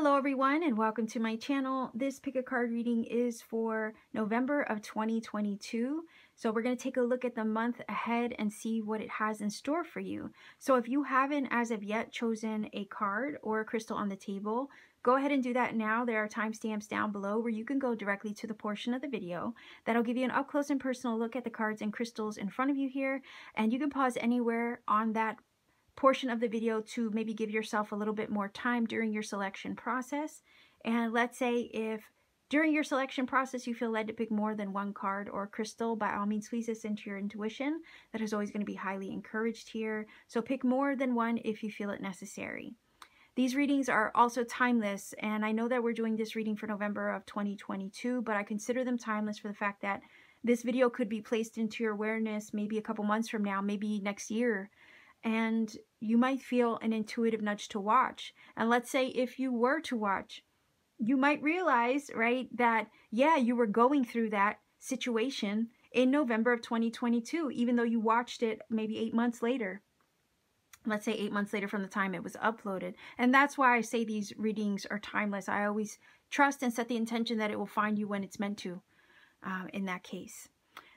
Hello everyone and welcome to my channel. This pick a card reading is for November of 2022. So we're going to take a look at the month ahead and see what it has in store for you. So if you haven't as of yet chosen a card or a crystal on the table, go ahead and do that now. There are timestamps down below where you can go directly to the portion of the video that'll give you an up close and personal look at the cards and crystals in front of you here. And you can pause anywhere on that portion of the video to maybe give yourself a little bit more time during your selection process. And let's say if during your selection process you feel led to pick more than one card or crystal, by all means please listen to your intuition. That is always going to be highly encouraged here. So pick more than one if you feel it necessary. These readings are also timeless, and I know that we're doing this reading for November of 2022, but I consider them timeless for the fact that this video could be placed into your awareness maybe a couple months from now, maybe next year, and you might feel an intuitive nudge to watch. And let's say if you were to watch, you might realize, right, that yeah, you were going through that situation in November of 2022, even though you watched it maybe 8 months later. Let's say 8 months later from the time it was uploaded. And that's why I say these readings are timeless. I always trust and set the intention that it will find you when it's meant to, in that case.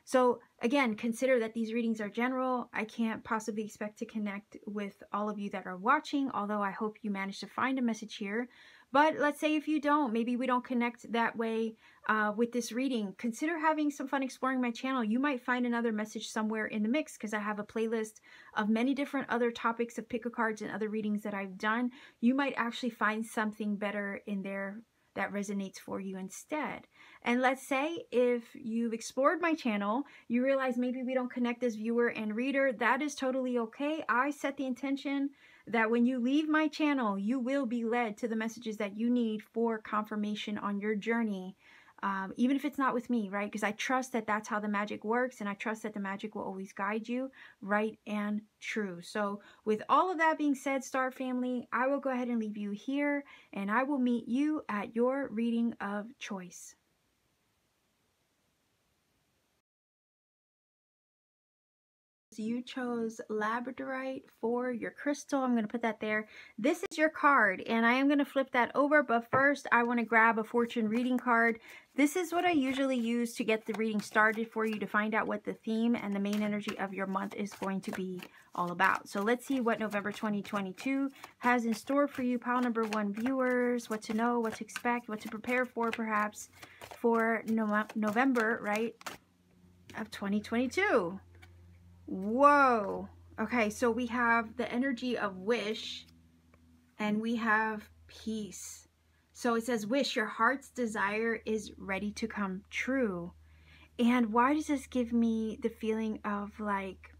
So again, consider that these readings are general. I can't possibly expect to connect with all of you that are watching, although I hope you manage to find a message here. But let's say if you don't, maybe we don't connect that way with this reading, consider having some fun exploring my channel. You might find another message somewhere in the mix, because I have a playlist of many different other topics of pick a cards and other readings that I've done. You might actually find something better in there that resonates for you instead. And let's say if you've explored my channel, you realize maybe we don't connect as viewer and reader. That is totally okay. I set the intention that when you leave my channel, you will be led to the messages that you need for confirmation on your journey. Even if it's not with me, right? Because I trust that that's how the magic works, and I trust that the magic will always guide you right and true. So with all of that being said, Star Family, I will go ahead and leave you here, and I will meet you at your reading of choice. You chose Labradorite for your crystal. I'm going to put that there. This is your card, and I am going to flip that over, but first I want to grab a fortune reading card. This is what I usually use to get the reading started for you, to find out what the theme and the main energy of your month is going to be all about. So let's see what November 2022 has in store for you, pile number 1 viewers. What to know, what to expect, what to prepare for, perhaps for November, right, of 2022. Whoa. Okay, so we have the energy of wish and we have peace. So it says, wish, your heart's desire is ready to come true. And why does this give me the feeling of like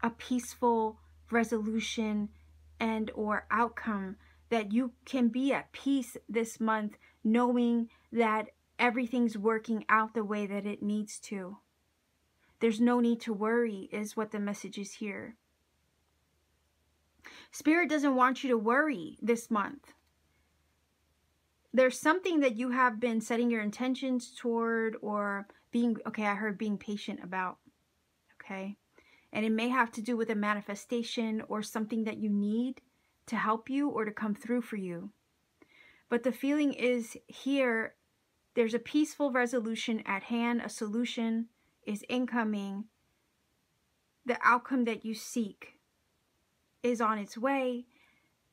a peaceful resolution and or outcome, that you can be at peace this month knowing that everything's working out the way that it needs to? There's no need to worry is what the message is here. Spirit doesn't want you to worry this month. There's something that you have been setting your intentions toward, or being, okay, I heard being patient about, okay? And it may have to do with a manifestation or something that you need to help you or to come through for you. But the feeling is here, there's a peaceful resolution at hand, a solution is incoming. The outcome that you seek is on its way.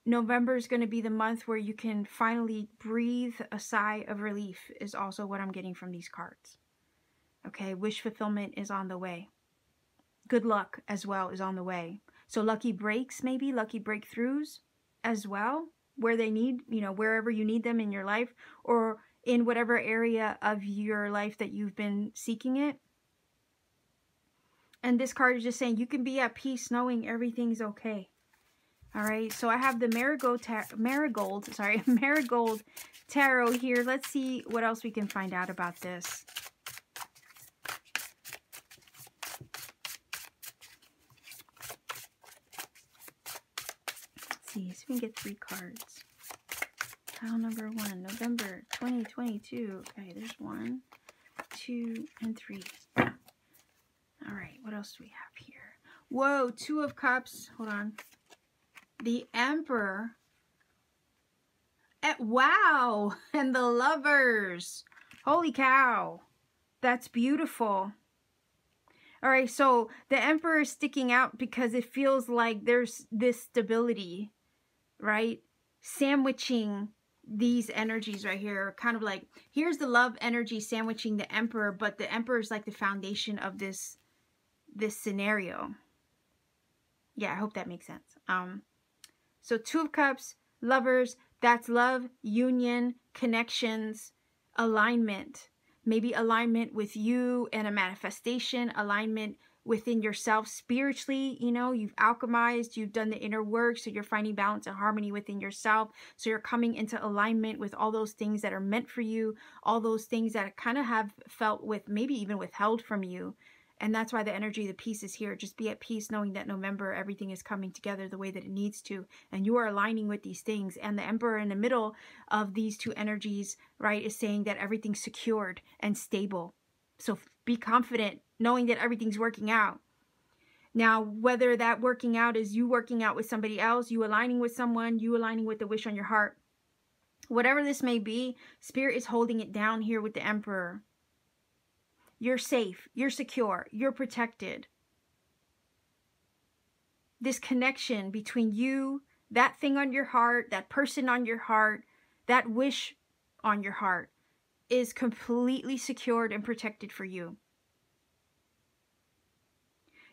November is going to be the month where you can finally breathe a sigh of relief, is also what I'm getting from these cards. Okay, wish fulfillment is on the way. Good luck as well is on the way. So lucky breaks, maybe lucky breakthroughs as well, where they need, you know, wherever you need them in your life, or in whatever area of your life that you've been seeking it. And this card is just saying you can be at peace knowing everything's okay. All right, so I have the Marigold Tarot here. Let's see what else we can find out about this. Let's see if we can get 3 cards. Pile number 1, November 2022. Okay, there's 1, 2, and 3. All right, what else do we have here? Whoa, 2 of Cups. Hold on. The Emperor Wow. And the Lovers. Holy cow. That's beautiful. All right, so the Emperor is sticking out because it feels like there's this stability, right? Sandwiching these energies right here, kind of like, here's the love energy sandwiching the Emperor, but the Emperor is like the foundation of this scenario. Yeah, I hope that makes sense. So Two of Cups, Lovers, that's love, union, connections, alignment. Maybe alignment with you and a manifestation, alignment within yourself spiritually. You know, you've alchemized, you've done the inner work, so you're finding balance and harmony within yourself. So you're coming into alignment with all those things that are meant for you, all those things that kind of have felt with, maybe even withheld from you. And that's why the energy of the peace is here. Just be at peace knowing that November, everything is coming together the way that it needs to. And you are aligning with these things. And the Emperor in the middle of these two energies, right, is saying that everything's secured and stable. So be confident knowing that everything's working out. Now, whether that working out is you working out with somebody else, you aligning with someone, you aligning with the wish on your heart, whatever this may be, Spirit is holding it down here with the Emperor. You're safe, you're secure, you're protected. This connection between you, that thing on your heart, that person on your heart, that wish on your heart is completely secured and protected for you.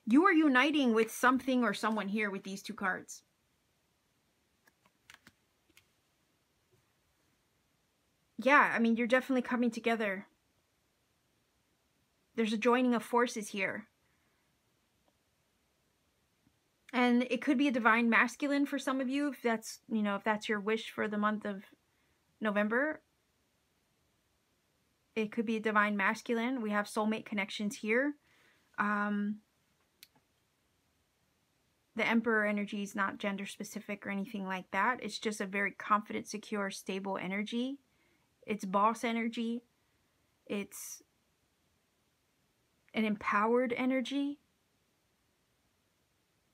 You are uniting with something or someone here with these two cards. Yeah, I mean, you're definitely coming together. There's a joining of forces here. And it could be a divine masculine for some of you, if that's, you know, if that's your wish for the month of November. It could be a divine masculine. We have soulmate connections here. The Emperor energy is not gender specific or anything like that. It's just a very confident, secure, stable energy. It's boss energy. It's an empowered energy.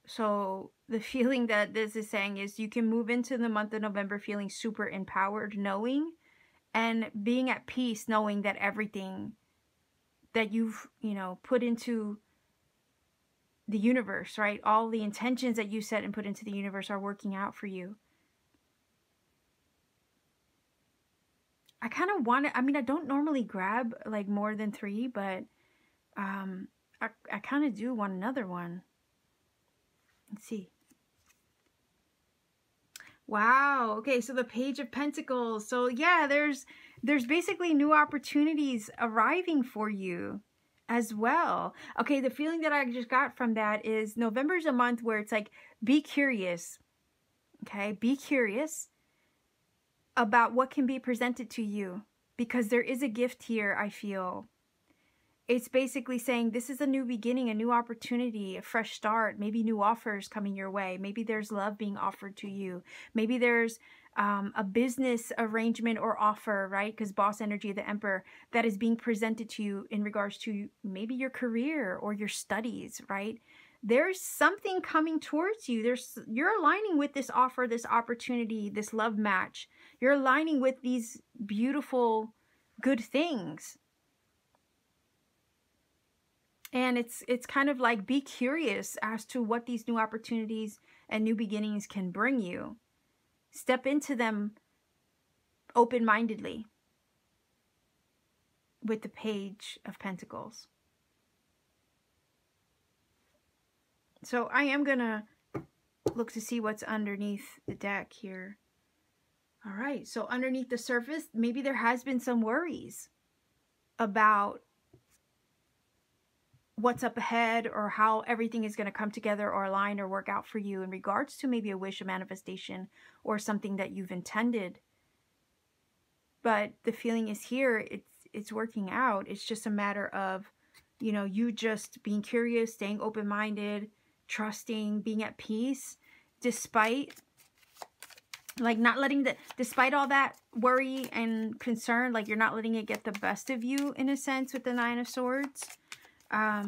So the feeling that this is saying is you can move into the month of November feeling super empowered, knowing and being at peace, knowing that everything that you've, you know, put into the universe, right? All the intentions that you set and put into the universe are working out for you. I kind of want to, I mean, I don't normally grab like more than 3, but I kind of do want another one. Let's see. Wow. Okay, so the Page of Pentacles. So yeah, there's basically new opportunities arriving for you as well. Okay, the feeling that I just got from that is November's a month where it's like, be curious. Okay, be curious about what can be presented to you, because there is a gift here, I feel. It's basically saying this is a new beginning, a new opportunity, a fresh start, maybe new offers coming your way. Maybe there's love being offered to you. Maybe there's a business arrangement or offer, right? Because boss energy of the Emperor, that is being presented to you in regards to maybe your career or your studies, right? There's something coming towards you. You're aligning with this offer, this opportunity, this love match. You're aligning with these beautiful, good things. And it's kind of like, be curious as to what these new opportunities and new beginnings can bring you. Step into them open-mindedly with the Page of Pentacles. So I am going to look to see what's underneath the deck here. All right, so underneath the surface, maybe there has been some worries about what's up ahead or how everything is going to come together or align or work out for you in regards to maybe a wish, a manifestation, or something that you've intended. But the feeling is here, it's working out. It's just a matter of, you know, you just being curious, staying open-minded, trusting, being at peace, despite, like, not letting despite all that worry and concern, like, you're not letting it get the best of you, in a sense, with the Nine of Swords. I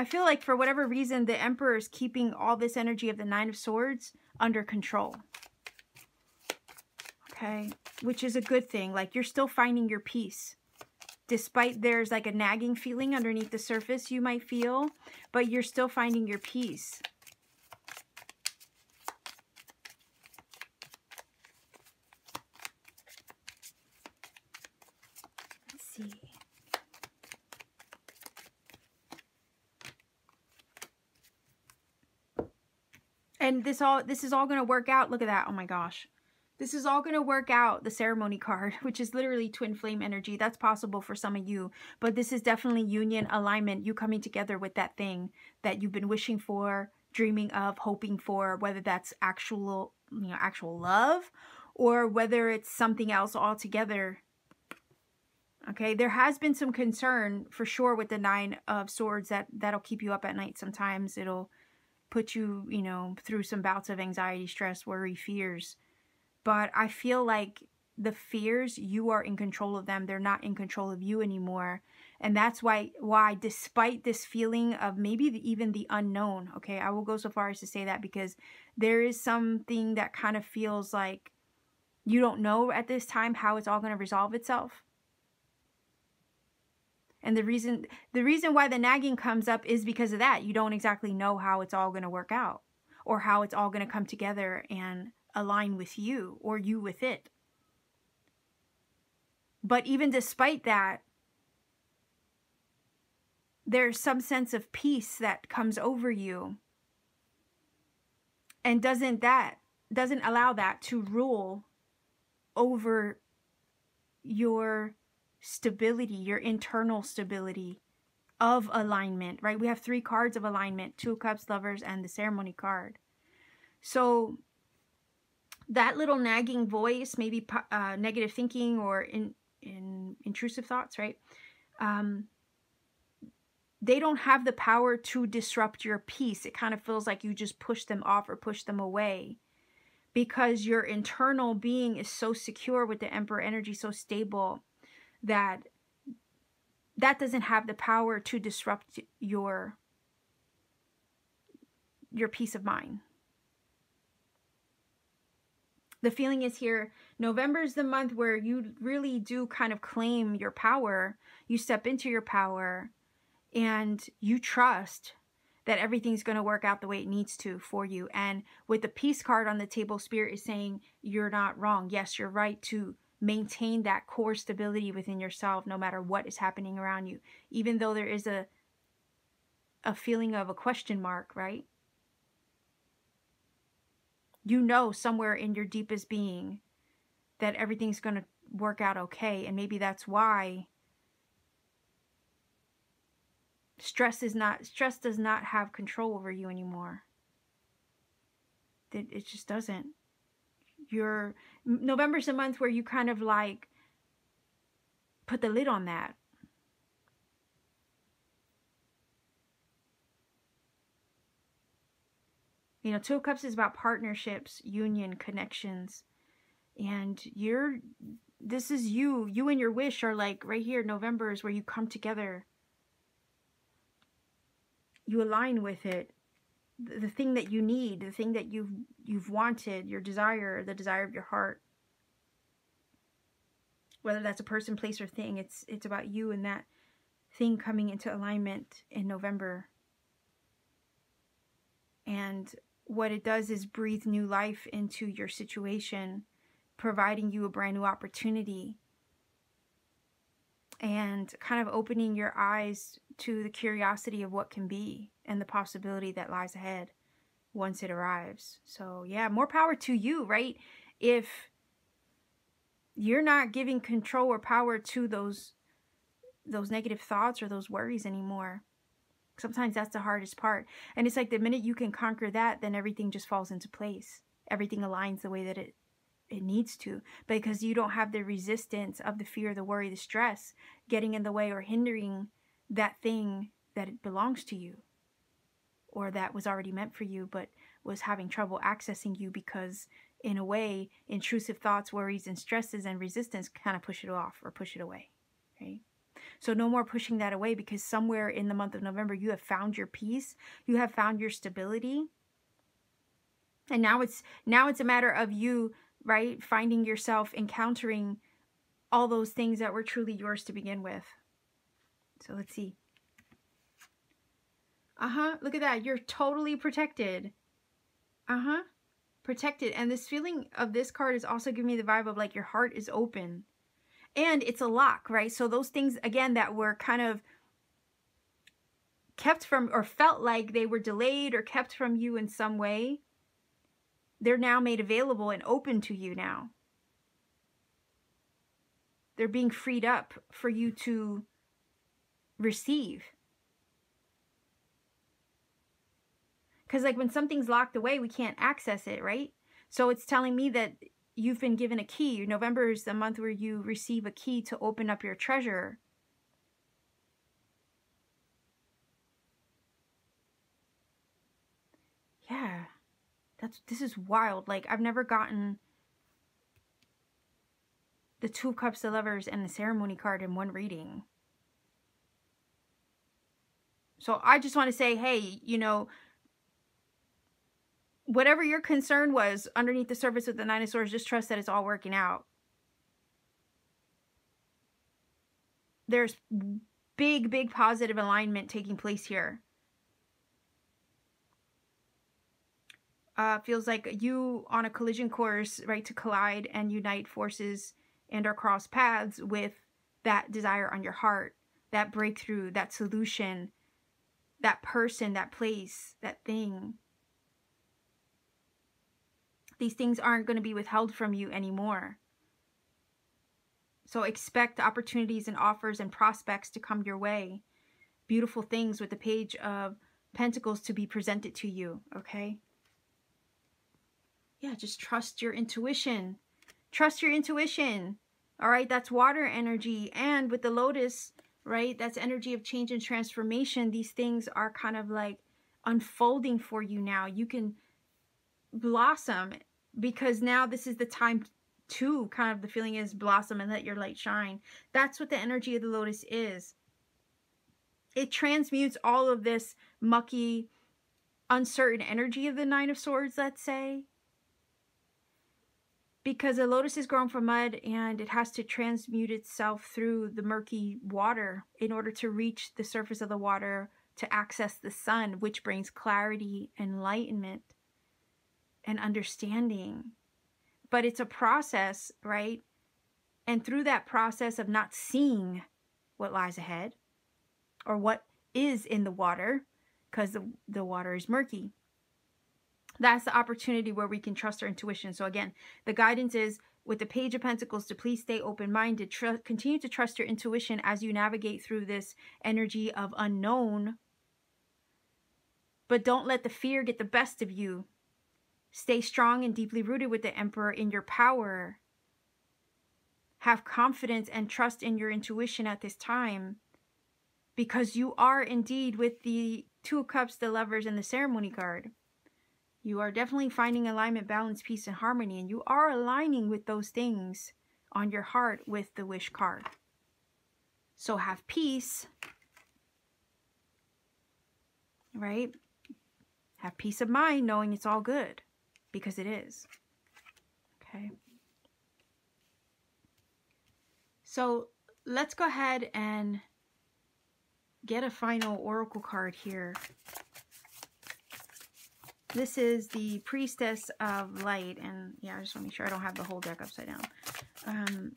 feel like for whatever reason, the Emperor is keeping all this energy of the Nine of Swords under control. Okay, which is a good thing. Like, you're still finding your peace. Despite there's like a nagging feeling underneath the surface you might feel, but you're still finding your peace. Let's see. And this is all going to work out. Look at that. Oh my gosh. This is all going to work out, the ceremony card, which is literally twin flame energy. That's possible for some of you, but this is definitely union, alignment, you coming together with that thing that you've been wishing for, dreaming of, hoping for, whether that's actual, actual love, or whether it's something else altogether. Okay, there has been some concern for sure with the Nine of Swords that'll keep you up at night. Sometimes it'll put you, through some bouts of anxiety, stress, worry, fears. But I feel like the fears, you are in control of them. They're not in control of you anymore. And that's why despite this feeling of maybe even the unknown, okay, I will go so far as to say that, because there is something that kind of feels like you don't know at this time how it's all going to resolve itself. And the reason why the nagging comes up is because of that. You don't exactly know how it's all going to work out, or how it's all going to come together and align with you, or you with it. But even despite that, there's some sense of peace that comes over you, and doesn't allow that to rule over your stability, your internal stability of alignment, right? We have 3 cards of alignment: Two of Cups, Lovers, and the ceremony card. So that little nagging voice, maybe negative thinking or intrusive thoughts, right? They don't have the power to disrupt your peace. It kind of feels like you just push them off or push them away, because your internal being is so secure with the Emperor energy, so stable, that doesn't have the power to disrupt your peace of mind. The feeling is here, November is the month where you really do kind of claim your power. You step into your power and you trust that everything's going to work out the way it needs to for you. And with the peace card on the table, Spirit is saying you're not wrong. Yes, you're right to maintain that core stability within yourself no matter what is happening around you. Even though there is a feeling of a question mark, right? You know somewhere in your deepest being that everything's going to work out okay. And maybe that's why stress does not have control over you anymore. It just doesn't. November's a month where you kind of like put the lid on that. Two of Cups is about partnerships, union, connections. And this is you and your wish are like right here. November is where you come together. You align with it. The thing that you need, the thing that you've wanted, your desire, the desire of your heart. Whether that's a person, place, or thing, it's about you and that thing coming into alignment in November. And what it does is breathe new life into your situation, providing you a brand new opportunity, and kind of opening your eyes to the curiosity of what can be and the possibility that lies ahead once it arrives. So yeah, more power to you, right? If you're not giving control or power to those negative thoughts or those worries anymore. Sometimes that's the hardest part. And it's like the minute you can conquer that, then everything just falls into place. Everything aligns the way that it needs to, because you don't have the resistance of the fear, the worry, the stress getting in the way or hindering that thing that it belongs to you, or that was already meant for you but was having trouble accessing you because, in a way, intrusive thoughts, worries, and stresses and resistance kind of push it off or push it away, right? So no more pushing that away, because somewhere in the month of November you have found your peace, you have found your stability. And now it's a matter of you right? Finding yourself encountering all those things that were truly yours to begin with. So let's see. Look at that. You're totally protected. Protected. And this feeling of this card is also giving me the vibe of like your heart is open. And it's a lock, right? So those things, again, that were kind of kept from, or felt like they were delayed or kept from you in some way, they're now made available and open to you now. They're being freed up for you to receive. Because like when something's locked away, we can't access it, right? So it's telling me that you've been given a key. November is the month where you receive a key to open up your treasure. Yeah, this is wild. Like, I've never gotten the Two of Cups, the Lovers, and the Ceremony card in one reading. So I just want to say, hey, you know, whatever your concern was underneath the surface with the Nine of Swords, just trust that it's all working out. There's big, big positive alignment taking place here. Feels like you on a collision course, right, to collide and unite forces and or cross paths with that desire on your heart, that breakthrough, that solution, that person, that place, that thing. These things aren't going to be withheld from you anymore. So expect opportunities and offers and prospects to come your way. Beautiful things with the Page of Pentacles to be presented to you, okay? Yeah, just trust your intuition. Trust your intuition. All right, that's water energy. And with the Lotus, right, that's energy of change and transformation. These things are kind of like unfolding for you now. You can blossom because now this is the time to kind of, the feeling is blossom and let your light shine. That's what the energy of the Lotus is. It transmutes all of this mucky, uncertain energy of the Nine of Swords, let's say. Because a lotus is grown from mud and it has to transmute itself through the murky water in order to reach the surface of the water to access the sun, which brings clarity, enlightenment, and understanding. But it's a process, right? And through that process of not seeing what lies ahead or what is in the water, because the water is murky, that's the opportunity where we can trust our intuition. So again, the guidance is with the Page of Pentacles to please stay open-minded. Continue to trust your intuition as you navigate through this energy of unknown. But don't let the fear get the best of you. Stay strong and deeply rooted with the Emperor in your power. Have confidence and trust in your intuition at this time. Because you are indeed, with the Two of Cups, the Lovers, and the Ceremony card, you are definitely finding alignment, balance, peace, and harmony. And you are aligning with those things on your heart with the Wish card. So have peace, right? Have peace of mind knowing it's all good, because it is. Okay. So let's go ahead and get a final oracle card here. This is the Priestess of Light, and yeah, I just want to make sure I don't have the whole deck upside down.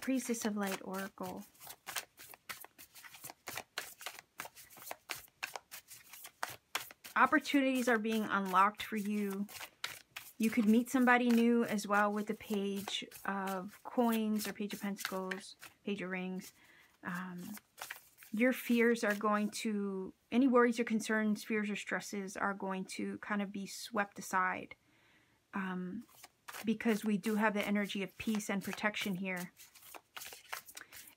Priestess of Light Oracle. Opportunities are being unlocked for you. You could meet somebody new as well with the Page of Coins or Page of Pentacles, Page of Rings. Your fears are going to, any worries or concerns, fears or stresses are going to kind of be swept aside. Because we do have the energy of peace and protection here.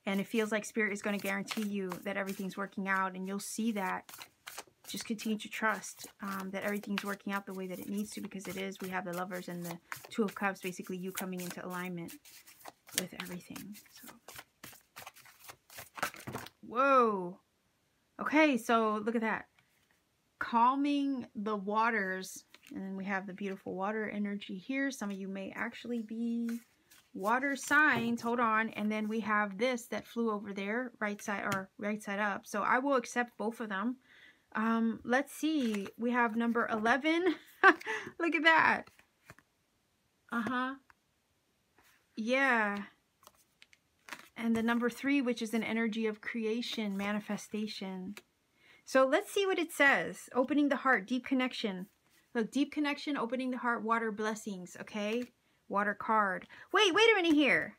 And it feels like Spirit is going to guarantee you that everything's working out. And you'll see that. Just continue to trust that everything's working out the way that it needs to, because it is. We have the Lovers and the Two of Cups, basically you coming into alignment with everything. So. Whoa. Okay, so look at that. Calming the waters And then we have the beautiful water energy here. Some of you may actually be water signs. Hold on. And then we have this that flew over there, right side up. So I will accept both of them. Let's see. We have number 11. Look at that. Yeah. And the number 3, which is an energy of creation, manifestation. So let's see what it says. Opening the heart, deep connection. Look, deep connection, opening the heart, water blessings. Okay. Water card. Wait a minute here.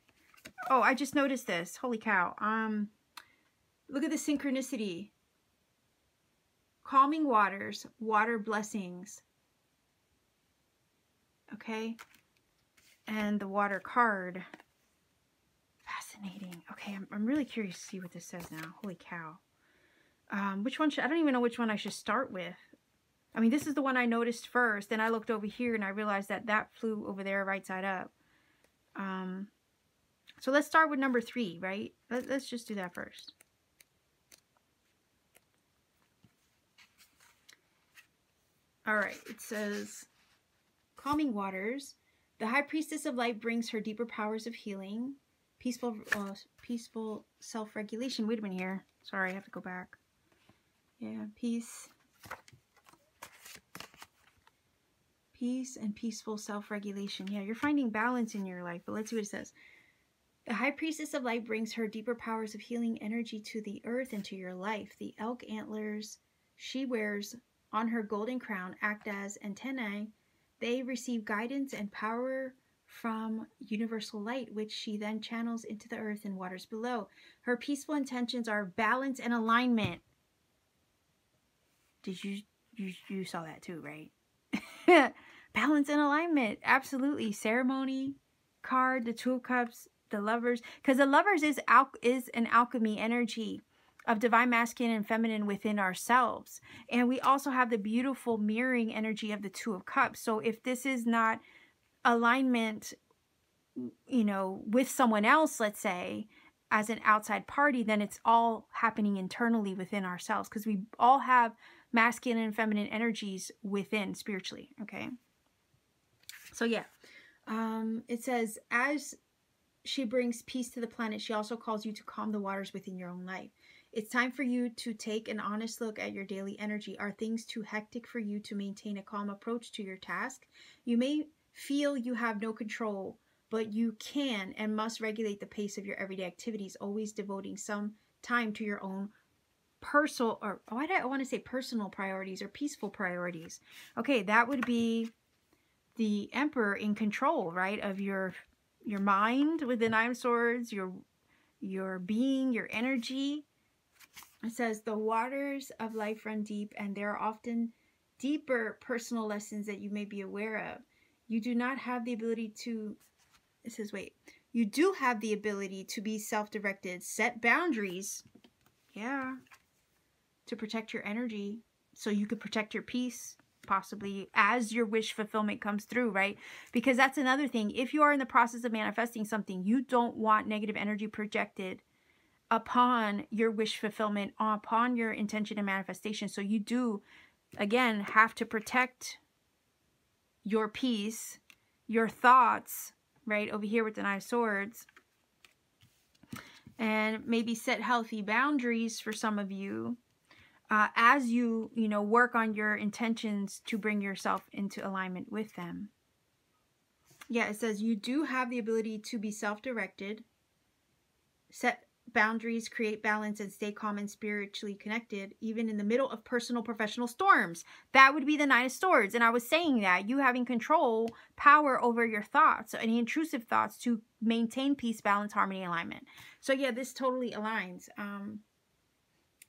Oh, I just noticed this. Holy cow. Look at the synchronicity. Calming waters, water blessings. Okay. And the water card. Fascinating. Okay, I'm really curious to see what this says now. Holy cow. Which one should, I don't even know which one I should start with. I mean, this is the one I noticed first. Then I looked over here and I realized that that flew over there right side up. So let's start with number 3, right? Let's just do that first. All right, it says, calming waters. The High Priestess of Light brings her deeper powers of healing. Peaceful self-regulation. Wait a minute here. Sorry, I have to go back. Yeah, peace. Peace and peaceful self-regulation. Yeah, you're finding balance in your life. But let's see what it says. The High Priestess of Light brings her deeper powers of healing energy to the earth and to your life. The elk antlers she wears on her golden crown act as antennae. They receive guidance and power from universal light, which she then channels into the earth and waters below. Her peaceful intentions are balance and alignment. Did you saw that too, right? Balance and alignment. Absolutely. Ceremony card, the 2 of Cups, the Lovers. Because the Lovers is an alchemy energy of divine masculine and feminine within ourselves. And we also have the beautiful mirroring energy of the 2 of Cups. So if this is not alignment, you know, with someone else, let's say, as an outside party, then it's all happening internally within ourselves, because we all have masculine and feminine energies within spiritually. Okay. So yeah, it says, as she brings peace to the planet, she also calls you to calm the waters within your own life. It's time for you to take an honest look at your daily energy. Are things too hectic for you to maintain a calm approach to your task? You may feel you have no control, but you can and must regulate the pace of your everyday activities, always devoting some time to your own personal, or why do I want to say personal priorities or peaceful priorities? Okay, that would be the Emperor in control, right, of your mind with the 9 of Swords, your being, your energy. It says the waters of life run deep, and there are often deeper personal lessons that you may be aware of. You do not have the ability to, it says, wait, you do have the ability to be self-directed, set boundaries, yeah, to protect your energy so you could protect your peace, possibly as your wish fulfillment comes through, right? Because that's another thing. If you are in the process of manifesting something, you don't want negative energy projected upon your wish fulfillment, upon your intention and manifestation. So you do, again, have to protect your peace, your thoughts, right? Over here with the 9 of Swords. And maybe set healthy boundaries for some of you as you work on your intentions to bring yourself into alignment with them. Yeah, it says you do have the ability to be self-directed, set boundaries, create balance, and stay calm and spiritually connected, even in the middle of personal, professional storms. That would be the 9 of Swords. And I was saying that you having control, power over your thoughts, any intrusive thoughts, to maintain peace, balance, harmony, alignment. So yeah, this totally aligns.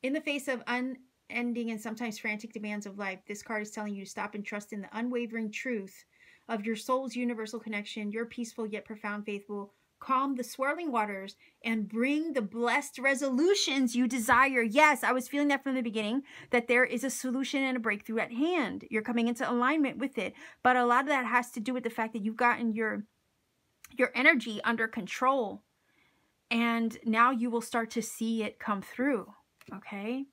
In the face of unending and sometimes frantic demands of life, this card is telling you to stop and trust in the unwavering truth of your soul's universal connection. Your peaceful yet profound faith will calm the swirling waters and bring the blessed resolutions you desire. Yes, I was feeling that from the beginning, that there is a solution and a breakthrough at hand. You're coming into alignment with it. But a lot of that has to do with the fact that you've gotten your energy under control. And now you will start to see it come through. Okay?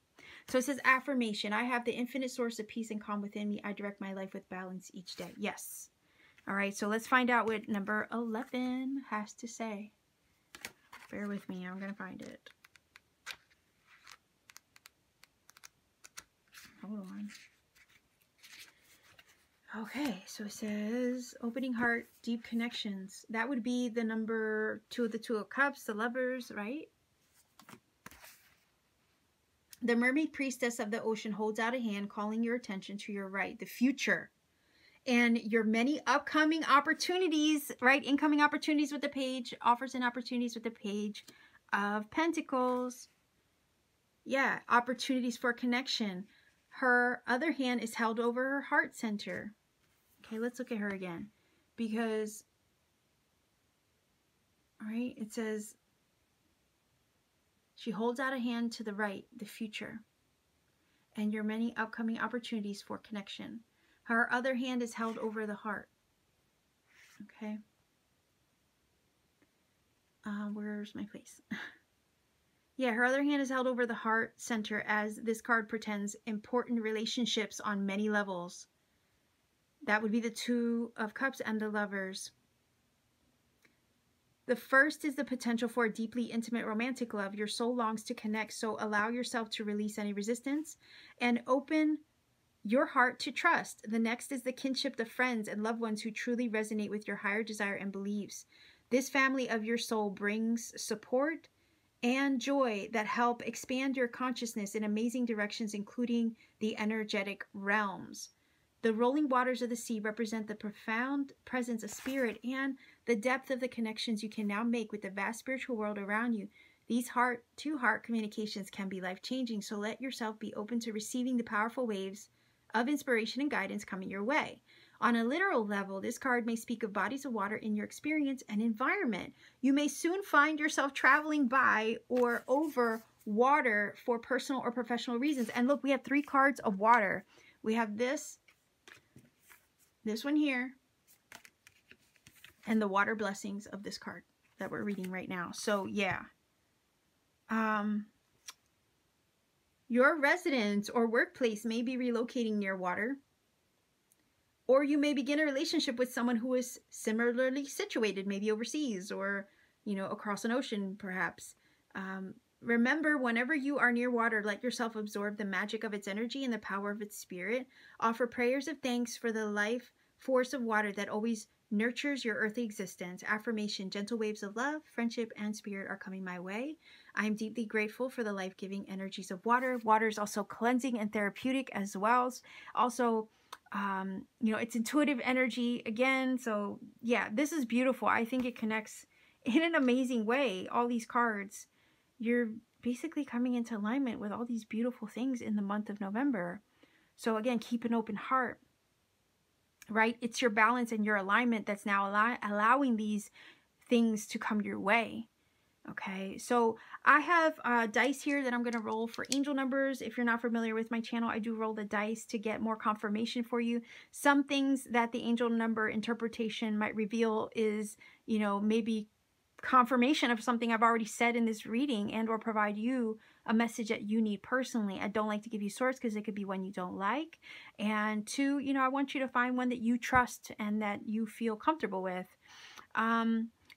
So it says affirmation. I have the infinite source of peace and calm within me. I direct my life with balance each day. Yes. All right, so let's find out what number 11 has to say. Bear with me. I'm going to find it. Hold on. Okay, so it says opening heart, deep connections. That would be the number 2 of the Two of Cups, the Lovers, right? The mermaid priestess of the ocean holds out a hand, calling your attention to your right, the future, and your many upcoming opportunities, right? Incoming opportunities with the Page, offers and opportunities with the Page of Pentacles. Yeah, opportunities for connection. Her other hand is held over her heart center. Okay, let's look at her again. Because, all right, it says, she holds out a hand to the right, the future, and your many upcoming opportunities for connection. Her other hand is held over the heart. Okay. Where's my place? Yeah, her other hand is held over the heart center as this card portends important relationships on many levels. That would be the Two of Cups and the Lovers. The first is the potential for a deeply intimate romantic love. Your soul longs to connect, so allow yourself to release any resistance and open your heart to trust. The next is the kinship of friends and loved ones who truly resonate with your higher desire and beliefs. This family of your soul brings support and joy that help expand your consciousness in amazing directions, including the energetic realms. The rolling waters of the sea represent the profound presence of spirit and the depth of the connections you can now make with the vast spiritual world around you. These heart-to-heart communications can be life-changing, so let yourself be open to receiving the powerful waves of inspiration and guidance coming your way. On a literal level, this card may speak of bodies of water in your experience and environment. You may soon find yourself traveling by or over water for personal or professional reasons. And look, we have 3 cards of water. We have this one here, and the water blessings of this card that we're reading right now. So yeah. Your residence or workplace may be relocating near water, or you may begin a relationship with someone who is similarly situated, maybe overseas or, you know, across an ocean perhaps. Remember, whenever you are near water, let yourself absorb the magic of its energy and the power of its spirit. Offer prayers of thanks for the life force of water that always nurtures your earthly existence. Affirmation: gentle waves of love, friendship, and spirit are coming my way. I am deeply grateful for the life-giving energies of water. Water is also cleansing and therapeutic as well. Also, you know, it's intuitive energy again. So yeah, this is beautiful. I think it connects in an amazing way. All these cards, you're basically coming into alignment with all these beautiful things in the month of November. So again, keep an open heart, right? It's your balance and your alignment that's now allowing these things to come your way. Okay, so I have dice here that I'm going to roll for angel numbers. If you're not familiar with my channel, I do roll the dice to get more confirmation for you. Some things that the angel number interpretation might reveal is, you know, maybe confirmation of something I've already said in this reading, and or provide you a message that you need personally. I don't like to give you source because it could be one you don't like. And 2, you know, I want you to find one that you trust and that you feel comfortable with.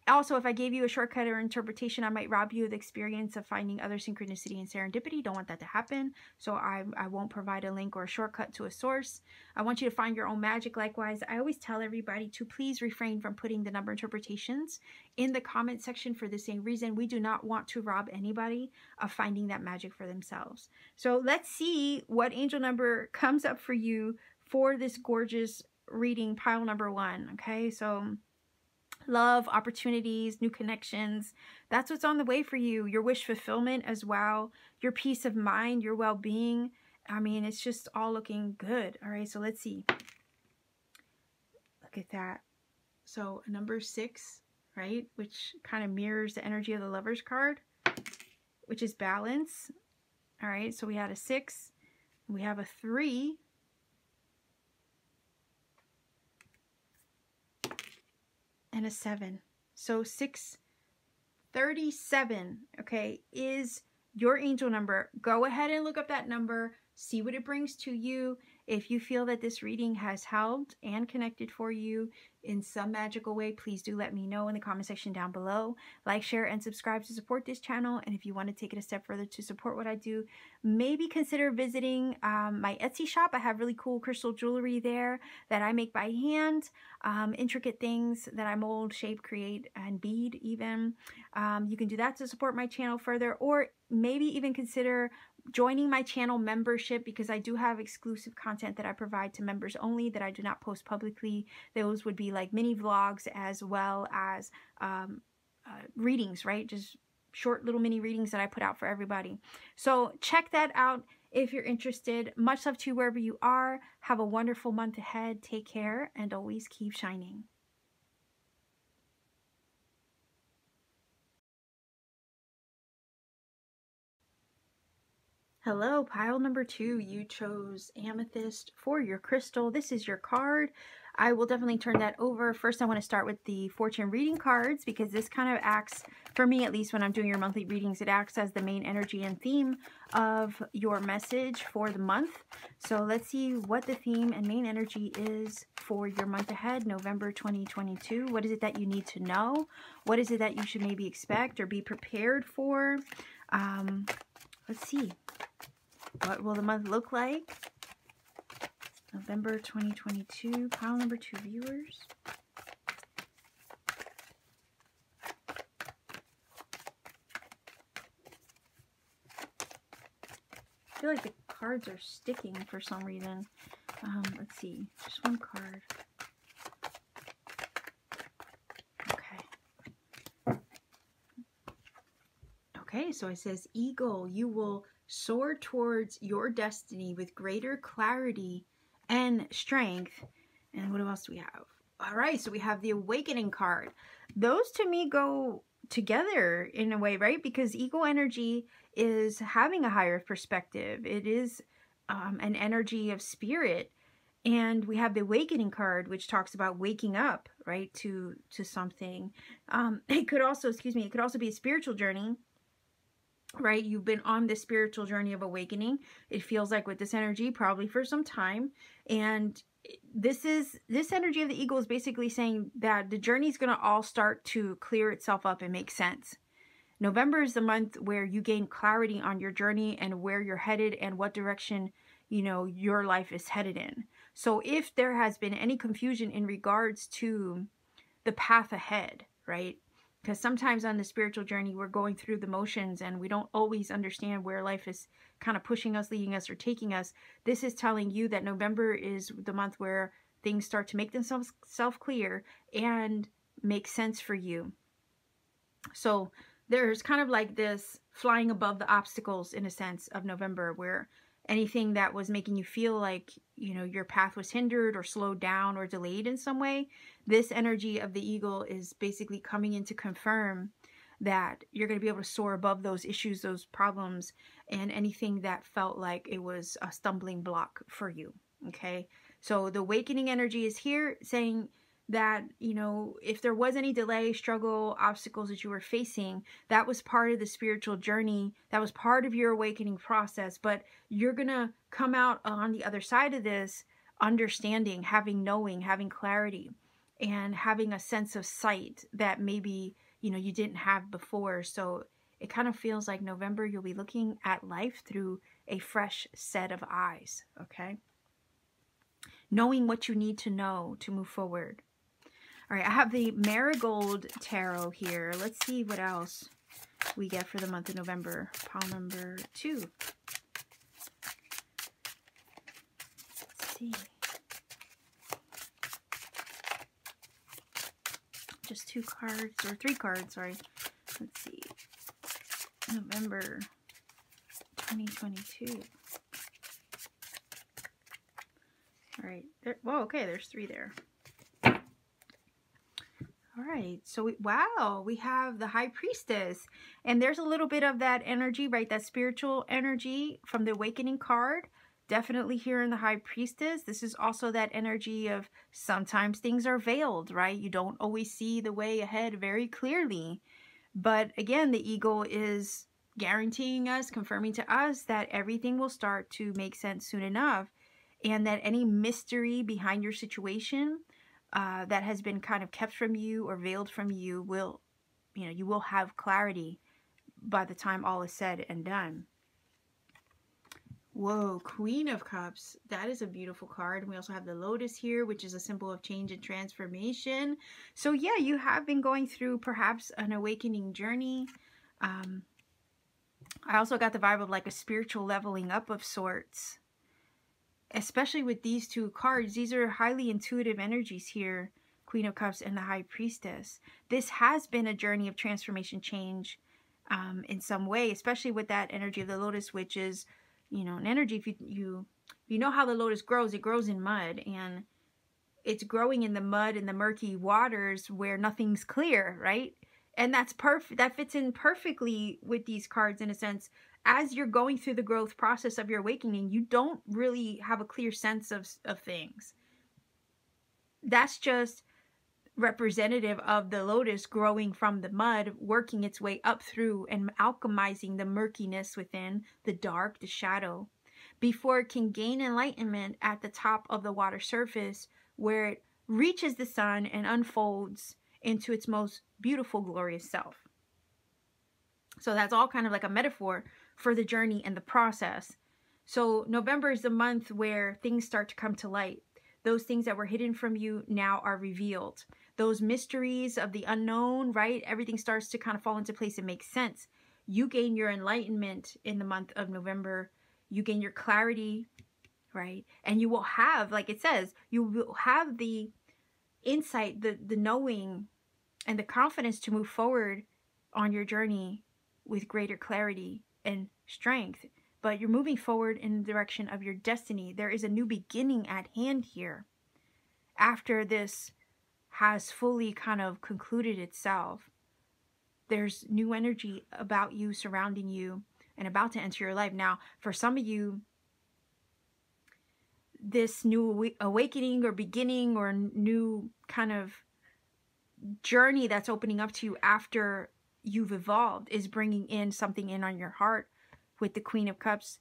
Also, if I gave you a shortcut or interpretation, I might rob you of the experience of finding other synchronicity and serendipity. Don't want that to happen. So I won't provide a link or a shortcut to a source. I want you to find your own magic. Likewise, I always tell everybody to please refrain from putting the number interpretations in the comment section for the same reason. We do not want to rob anybody of finding that magic for themselves. So let's see what angel number comes up for you for this gorgeous reading, pile number 1. Okay, so love, opportunities, new connections. That's what's on the way for you. Your wish fulfillment as well. Your peace of mind, your well-being. I mean, it's just all looking good. All right, so let's see. Look at that. So number 6, right? Which kind of mirrors the energy of the Lovers card, which is balance. All right, so we had a 6. We have a 3. And a 7. So 637, okay, is your angel number, go ahead and look up that number, see what it brings to you. If you feel that this reading has helped and connected for you in some magical way, please do let me know in the comment section down below. Like, share, and subscribe to support this channel. And if you want to take it a step further to support what I do, maybe consider visiting my Etsy shop. I have really cool crystal jewelry there that I make by hand, intricate things that I mold, shape, create, and bead even. You can do that to support my channel further, or maybe even consider joining my channel membership, because I do have exclusive content that I provide to members only that I do not post publicly. Those would be like mini vlogs, as well as readings, right? Just short little mini readings that I put out for everybody. So check that out if you're interested. Much love to you wherever you are. Have a wonderful month ahead. Take care and always keep shining. Hello, pile number 2. You chose Amethyst for your crystal. This is your card. I will definitely turn that over. First, I want to start with the fortune reading cards, because this kind of acts, for me at least, when I'm doing your monthly readings, it acts as the main energy and theme of your message for the month. So let's see what the theme and main energy is for your month ahead, November 2022. What is it that you need to know? What is it that you should maybe expect or be prepared for? Let's see. What will the month look like? November 2022, pile number 2 viewers. I feel like the cards are sticking for some reason. Let's see, just one card. Okay. Okay, so it says, Eagle, you will soar towards your destiny with greater clarity and strength. And what else do we have? All right, so we have the Awakening card. Those to me go together in a way, right? Because eagle energy is having a higher perspective. It is an energy of spirit. And we have the Awakening card, which talks about waking up, right, to something. It could also, it could also be a spiritual journey, right? You've been on this spiritual journey of awakening. It feels like with this energy, probably for some time. And this energy of the eagle is basically saying that the journey is going to all start to clear itself up and make sense. November is the month where you gain clarity on your journey and where you're headed and what direction, you know, your life is headed in. So if there has been any confusion in regards to the path ahead, right? Because sometimes on the spiritual journey, we're going through the motions and we don't always understand where life is kind of pushing us, leading us, or taking us. This is telling you that November is the month where things start to make themselves self-clear and make sense for you. So there's kind of like this flying above the obstacles in a sense of November, where anything that was making you feel like, you know, your path was hindered or slowed down or delayed in some way, this energy of the eagle is basically coming in to confirm that you're going to be able to soar above those issues, those problems, and anything that felt like it was a stumbling block for you. Okay, so the awakening energy is here saying that, you know, if there was any delay, struggle, obstacles that you were facing, that was part of the spiritual journey. That was part of your awakening process. But you're going to come out on the other side of this understanding, having knowing, having clarity, and having a sense of sight that maybe, you know, you didn't have before. So it kind of feels like November, you'll be looking at life through a fresh set of eyes. Okay. Knowing what you need to know to move forward. All right, I have the Marigold Tarot here. Let's see what else we get for the month of November. Pile number 2. Let's see. Just 2 cards, or 3 cards, sorry. Let's see. November 2022. All right. Whoa, okay, there's 3 there. All right, so wow, we have the High Priestess, and there's a little bit of that energy, right? That spiritual energy from the Awakening card, definitely here in the High Priestess. This is also that energy of sometimes things are veiled, right? You don't always see the way ahead very clearly. But again, the eagle is guaranteeing us, confirming to us that everything will start to make sense soon enough, and that any mystery behind your situation that has been kind of kept from you or veiled from you will, you will have clarity by the time all is said and done. Whoa, Queen of Cups. That is a beautiful card. And we also have the Lotus here, which is a symbol of change and transformation. So yeah, you have been going through perhaps an awakening journey. I also got the vibe of like a spiritual leveling up of sorts. Especially with these two cards. These are highly intuitive energies here. Queen of Cups and the High Priestess. This has been a journey of transformation, change in some way. Especially with that energy of the Lotus, which is, an energy, if you know how the lotus grows, it grows in mud, and it's growing in the mud and the murky waters where nothing's clear, right? And that's perfect. That fits in perfectly with these cards in a sense. As you're going through the growth process of your awakening, you don't really have a clear sense of things. That's just representative of the lotus growing from the mud, working its way up through and alchemizing the murkiness within, the dark, the shadow, before it can gain enlightenment at the top of the water surface, where it reaches the sun and unfolds into its most beautiful, glorious self. So that's all kind of like a metaphor for the journey and the process. So November is the month where things start to come to light. Those things that were hidden from you now are revealed. Those mysteries of the unknown, right? Everything starts to kind of fall into place and make sense. You gain your enlightenment in the month of November. You gain your clarity, right? And you will have, like it says, you will have the insight, the knowing, and the confidence to move forward on your journey with greater clarity and strength. But you're moving forward in the direction of your destiny. There is a new beginning at hand here. After this has fully kind of concluded itself, there's new energy about you, surrounding you, and about to enter your life. Now, for some of you, this new awakening or beginning or new kind of journey that's opening up to you after you've evolved is bringing in something in on your heart with the Queen of Cups.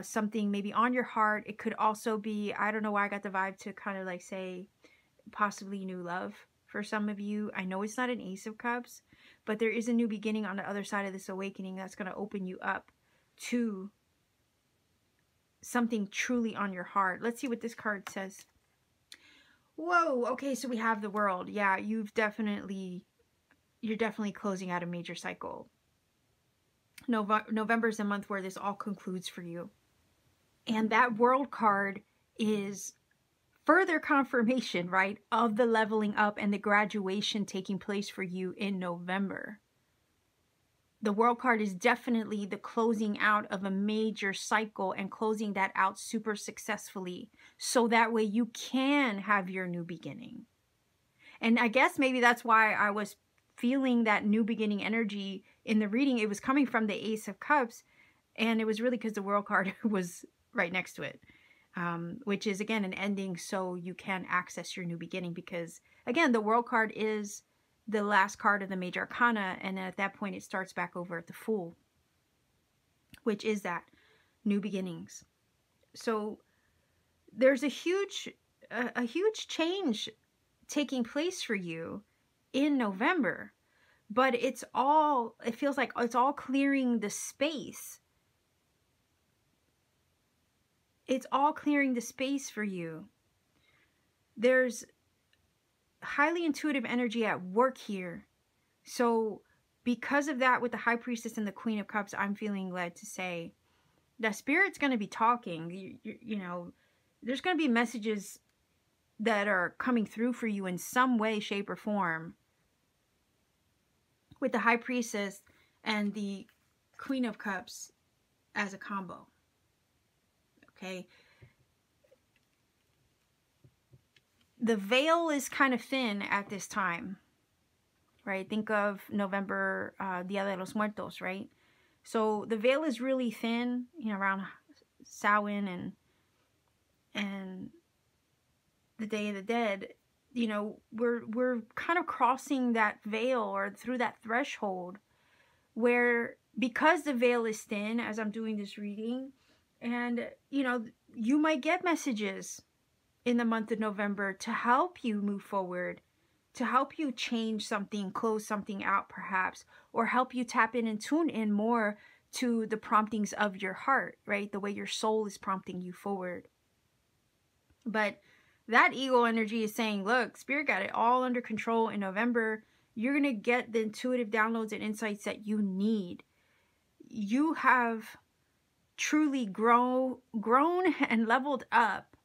Something maybe on your heart. It could also be, I don't know why I got the vibe to kind of like say possibly new love for some of you. I know it's not an Ace of Cups, but there is a new beginning on the other side of this awakening that's going to open you up to something truly on your heart. Let's see what this card says. Whoa, okay, so we have the World. Yeah, you're definitely closing out a major cycle. November is a month where this all concludes for you. And that World card is further confirmation, right, of the leveling up and the graduation taking place for you in November. The World card is definitely the closing out of a major cycle and closing that out super successfully. So that way you can have your new beginning. And I guess maybe that's why I was feeling that new beginning energy in the reading. It was coming from the Ace of Cups, and it was really because the World card was right next to it, which is again an ending, so you can access your new beginning, because again the World card is the last card of the major arcana, and then at that point it starts back over at the Fool, which is that new beginnings. So there's a huge change taking place for you in November, but it feels like it's all clearing the space. It's all clearing the space for you. There's highly intuitive energy at work here. So because of that, with the High Priestess and the Queen of Cups, I'm feeling led to say that Spirit's going to be talking. You know, there's going to be messages that are coming through for you in some way, shape, or form with the High Priestess and the Queen of Cups as a combo. Okay. The veil is kind of thin at this time, right? Think of November, Dia de los Muertos, right? So the veil is really thin, you know, around Samhain and the Day of the Dead. You know, we're kind of crossing that veil or through that threshold where because the veil is thin as I'm doing this reading, and you know, you might get messages in the month of November to help you move forward, to help you change something, close something out perhaps, or help you tap in and tune in more to the promptings of your heart, right? The way your soul is prompting you forward. But that ego energy is saying, look, Spirit got it all under control in November. You're going to get the intuitive downloads and insights that you need. You have truly grown and leveled up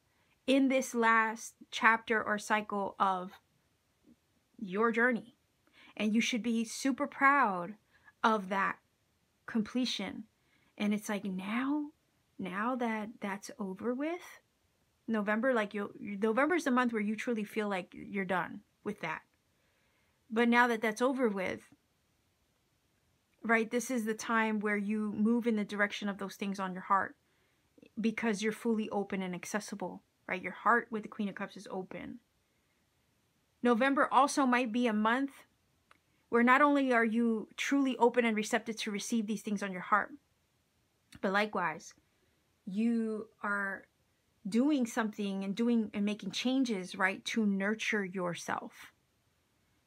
in this last chapter or cycle of your journey. And you should be super proud of that completion. And it's like now that that's over with, November, like November's the month where you truly feel like you're done with that. But now that that's over with, right, this is the time where you move in the direction of those things on your heart, because you're fully open and accessible, right? Your heart with the Queen of Cups is open. November also might be a month where not only are you truly open and receptive to receive these things on your heart, but likewise, you are doing something and making changes, right, to nurture yourself.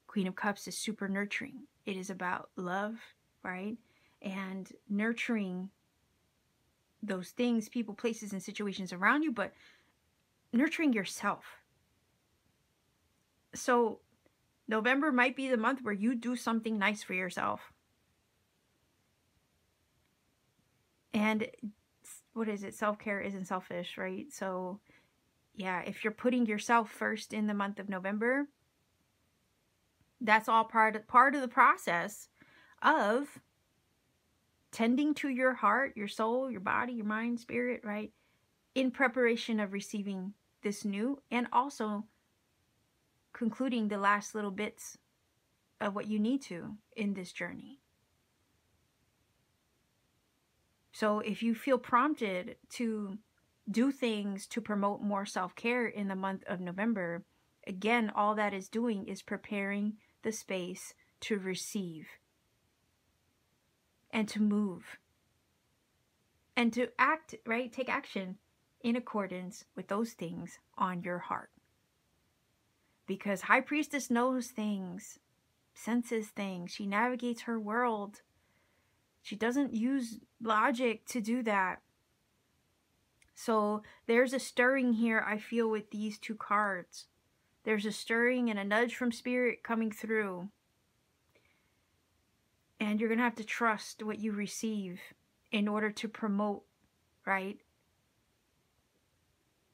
Queen of Cups is super nurturing. It is about love, right? And nurturing those things, people, places, and situations around you, but nurturing yourself. So November might be the month where you do something nice for yourself. And what is it? Self-care isn't selfish, right? So yeah, if you're putting yourself first in the month of November, that's all part of the process of tending to your heart, your soul, your body, your mind, spirit, right? In preparation of receiving this new, and also concluding the last little bits of what you need to in this journey. So if you feel prompted to do things to promote more self-care in the month of November, again, all that is doing is preparing the space to receive and to move and to act, right? Take action in accordance with those things on your heart. Because High Priestess knows things, senses things. She navigates her world. She doesn't use logic to do that. So there's a stirring here, I feel, with these two cards. There's a stirring and a nudge from Spirit coming through. And you're going to have to trust what you receive in order to promote, right?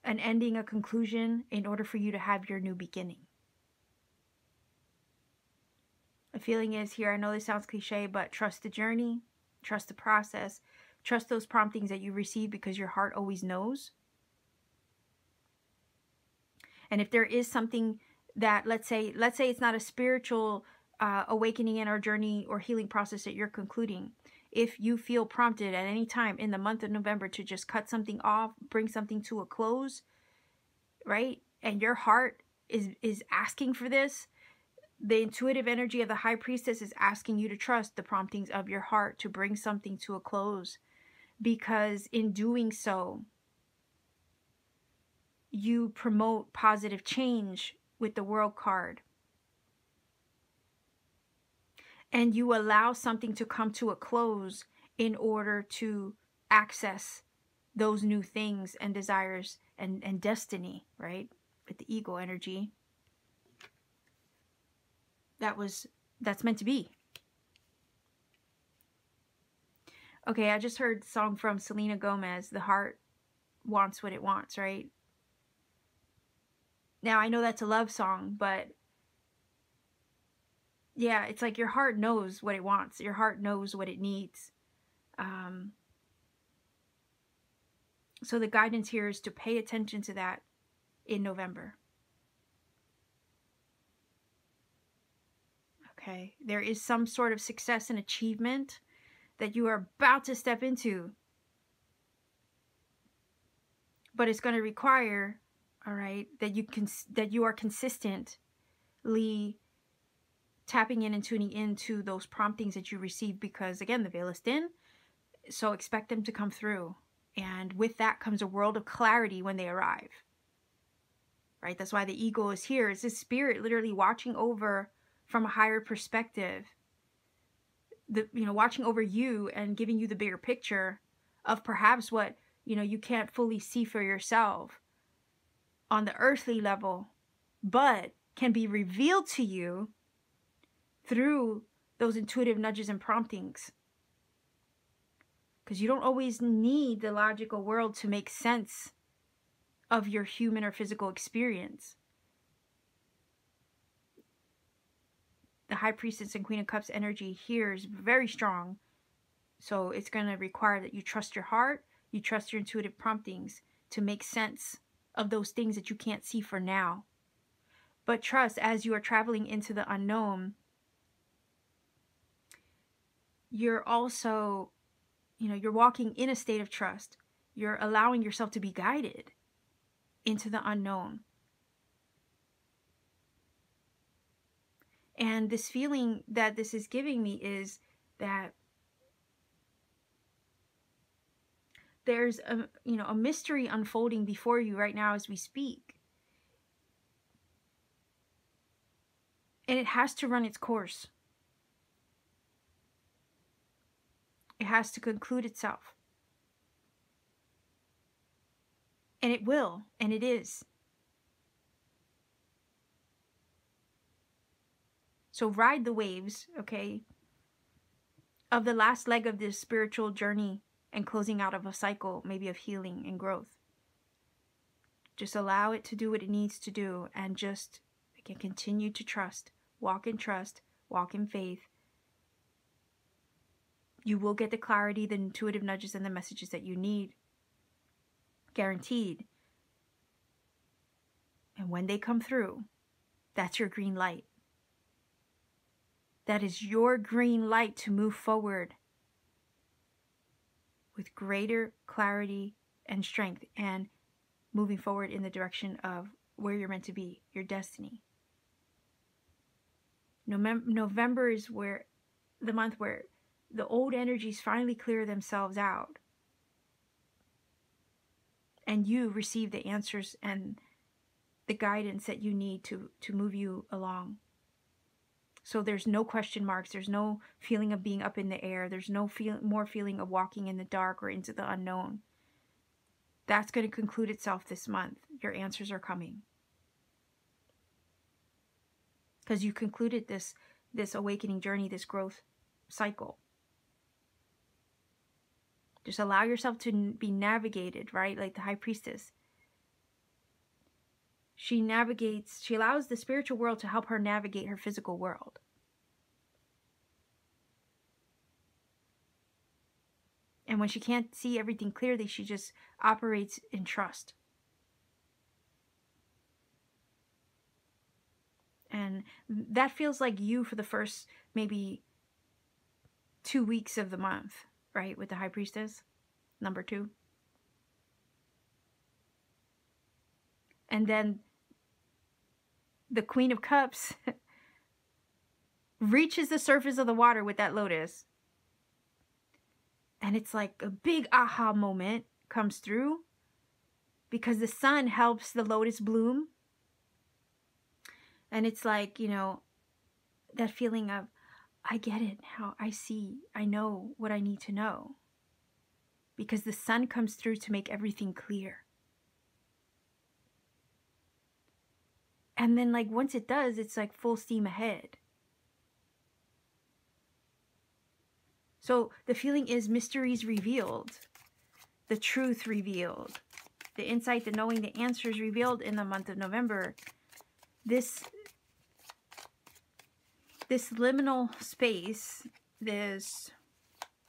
An ending, a conclusion, in order for you to have your new beginning. The feeling is here, I know this sounds cliche, but trust the journey, trust the process, trust those promptings that you receive, because your heart always knows. And if there is something that, let's say it's not a spiritual awakening in our journey or healing process that you're concluding, if you feel prompted at any time in the month of November to just cut something off, bring something to a close, right? And your heart is asking for this, the intuitive energy of the High Priestess is asking you to trust the promptings of your heart to bring something to a close. Because in doing so, you promote positive change with the World card. And you allow something to come to a close in order to access those new things and desires and destiny, right? With the ego energy. That's meant to be. Okay, I just heard a song from Selena Gomez, The Heart Wants What It Wants, right? Now, I know that's a love song, but yeah, it's like your heart knows what it wants. Your heart knows what it needs. So the guidance here is to pay attention to that in November. Okay, there is some sort of success and achievement that you are about to step into. But it's going to require, all right, that you are consistently tapping in and tuning into those promptings that you receive, because again, the veil is thin, so expect them to come through. And with that comes a world of clarity when they arrive, right? That's why the ego is here. It's this spirit literally watching over from a higher perspective, watching over you and giving you the bigger picture of perhaps what, you can't fully see for yourself on the earthly level, but can be revealed to you through those intuitive nudges and promptings. Because you don't always need the logical world to make sense of your human or physical experience. The High Priestess and Queen of Cups energy here is very strong. So it's going to require that you trust your heart, you trust your intuitive promptings to make sense of those things that you can't see for now. But trust, as you are traveling into the unknown, you're also, you're walking in a state of trust. You're allowing yourself to be guided into the unknown. And this feeling that this is giving me is that there's a mystery unfolding before you right now as we speak. And it has to run its course. It has to conclude itself. And it will, and it is. So ride the waves, okay, of the last leg of this spiritual journey and closing out of a cycle, maybe of healing and growth. Just allow it to do what it needs to do, and just, again, continue to trust. Walk in trust, walk in faith. You will get the clarity, the intuitive nudges, and the messages that you need. Guaranteed. And when they come through, that's your green light. That is your green light to move forward with greater clarity and strength, and moving forward in the direction of where you're meant to be, your destiny. November is the month where the old energies finally clear themselves out, and you receive the answers and the guidance that you need to move you along. So there's no question marks. There's no feeling of being up in the air. There's no more feeling of walking in the dark or into the unknown. That's going to conclude itself this month. Your answers are coming. Because you concluded this awakening journey, this growth cycle. Just allow yourself to be navigated, right? Like the High Priestess. She allows the spiritual world to help her navigate her physical world. And when she can't see everything clearly, she just operates in trust. And that feels like you for the first maybe 2 weeks of the month, right? With the High Priestess, number 2. And then the Queen of Cups reaches the surface of the water with that lotus. And it's like a big aha moment comes through, because the sun helps the lotus bloom. And it's like, that feeling of, I get it now. I see. I know what I need to know. Because the sun comes through to make everything clear. And then once it does, it's like full steam ahead. So the feeling is mysteries revealed, the truth revealed, the insight, the knowing, the answers revealed in the month of November. This liminal space, this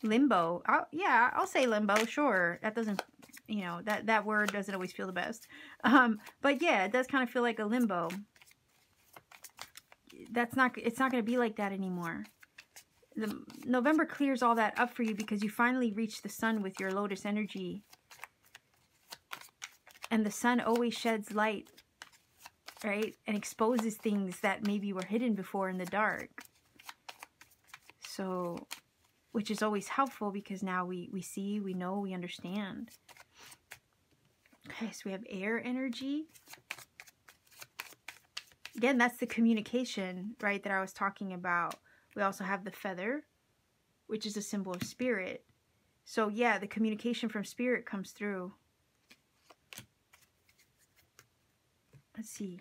limbo. I'll say limbo, sure. That doesn't, that word doesn't always feel the best. But yeah, it does kind of feel like a limbo. It's not going to be like that anymore. November clears all that up for you, because you finally reach the sun with your lotus energy. And the sun always sheds light right? And exposes things that maybe were hidden before in the dark. So, which is always helpful because now we see, we know, we understand. Okay, so we have air energy. Again, that's the communication, right, that I was talking about. We also have the feather, which is a symbol of spirit. So yeah, the communication from spirit comes through. Let's see.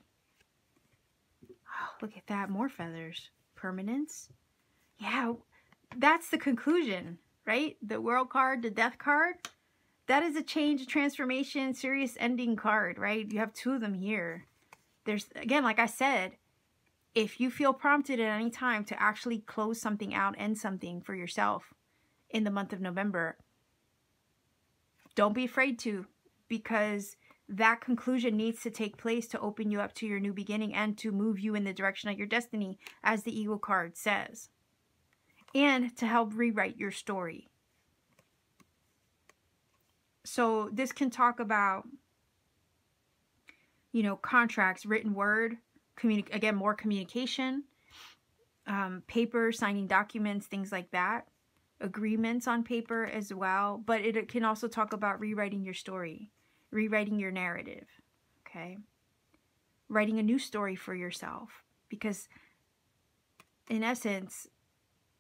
Oh, look at that, more feathers. Permanence. Yeah, that's the conclusion, right? The world card, the death card. That is a change, transformation, serious ending card, right? You have two of them here. There's, again, like I said, if you feel prompted at any time to actually close something out, end something for yourself in the month of November, don't be afraid to, because that conclusion needs to take place to open you up to your new beginning and to move you in the direction of your destiny, as the Eagle card says, and to help rewrite your story. So this can talk about, you know, contracts, written word, again, more communication, paper, signing documents, things like that, agreements on paper as well. But it can also talk about rewriting your story, rewriting your narrative, okay? Writing a new story for yourself, because in essence,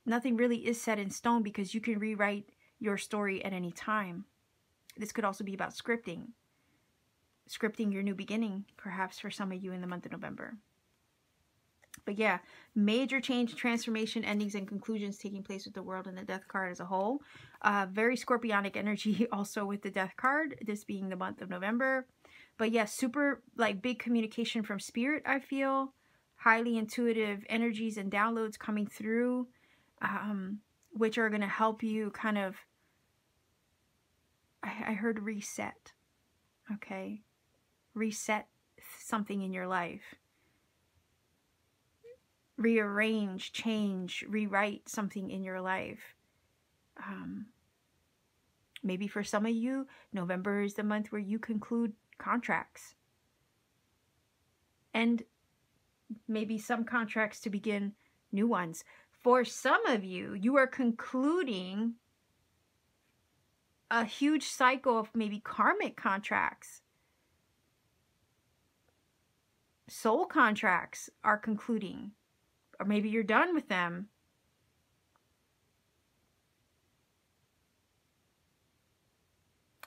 nothing really is set in stone, because you can rewrite your story at any time. This could also be about scripting your new beginning, perhaps for some of you in the month of November. But yeah, major change, transformation, endings, and conclusions taking place with the world and the death card as a whole. Very scorpionic energy also with the death card, this being the month of November. But yeah, super like big communication from spirit, I feel. Highly intuitive energies and downloads coming through, which are going to help you kind of, I heard reset, okay? Reset something in your life. Rearrange, change, rewrite something in your life. Maybe for some of you, November is the month where you conclude contracts. And maybe some contracts to begin new ones. For some of you, you are concluding a huge cycle of maybe karmic contracts. Soul contracts are concluding, or maybe you're done with them.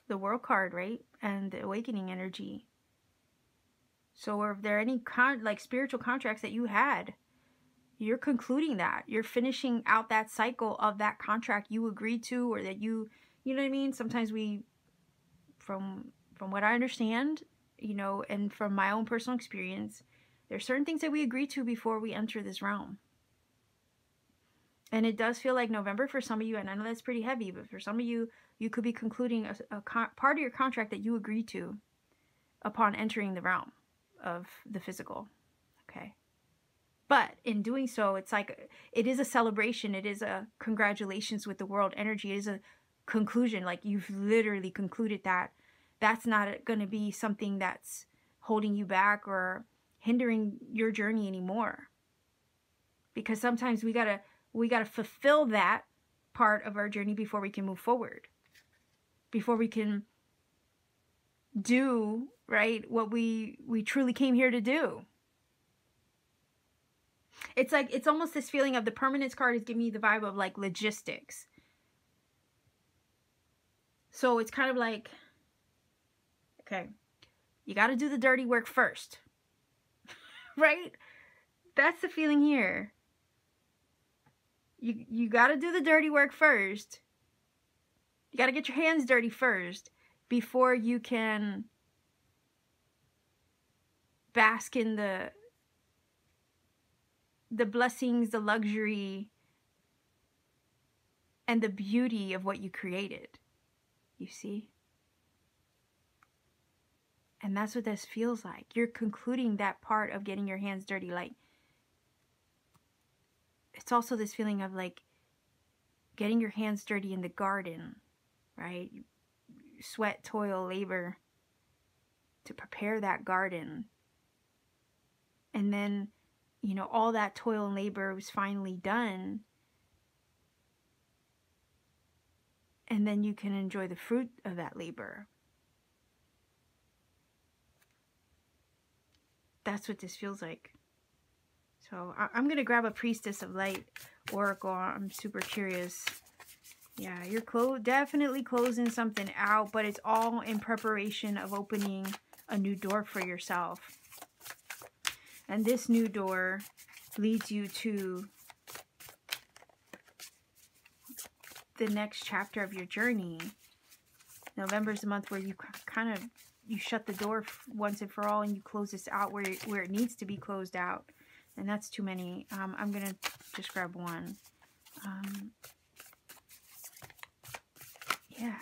The world card, right? And the awakening energy. So are there any like spiritual contracts that you had? You're concluding that. You're finishing out that cycle of that contract you agreed to, or that you know what I mean? Sometimes we, from what I understand, you know, and from my own personal experience, there's certain things that we agree to before we enter this realm. And it does feel like November for some of you, and I know that's pretty heavy, but for some of you, you could be concluding a part of your contract that you agreed to upon entering the realm of the physical, okay? But in doing so, it's like, it is a celebration. It is a congratulations with the world energy. It is a conclusion, like you've literally concluded that. That's not going to be something that's holding you back or hindering your journey anymore. Because sometimes we gotta fulfill that part of our journey before we can move forward. Before we can do, right, what we truly came here to do. It's like, it's almost this feeling of the permanence card is giving me the vibe of like logistics. So it's kind of like, okay, you got to do the dirty work first, right? That's the feeling here. You got to do the dirty work first. You got to get your hands dirty first before you can bask in the blessings, the luxury, and the beauty of what you created. You see? And that's what this feels like. You're concluding that part of getting your hands dirty. Like, it's also this feeling of like getting your hands dirty in the garden, right? Sweat, toil, labor to prepare that garden. And then, you know, all that toil and labor was finally done. And then you can enjoy the fruit of that labor. That's what this feels like. So I'm going to grab a Priestess of Light Oracle. I'm super curious. Yeah, you're definitely closing something out, but it's all in preparation of opening a new door for yourself. And this new door leads you to the next chapter of your journey. November is the month where you kind of, you shut the door once and for all, and you close this out where it needs to be closed out. And that's too many. I'm going to just grab one. Yeah.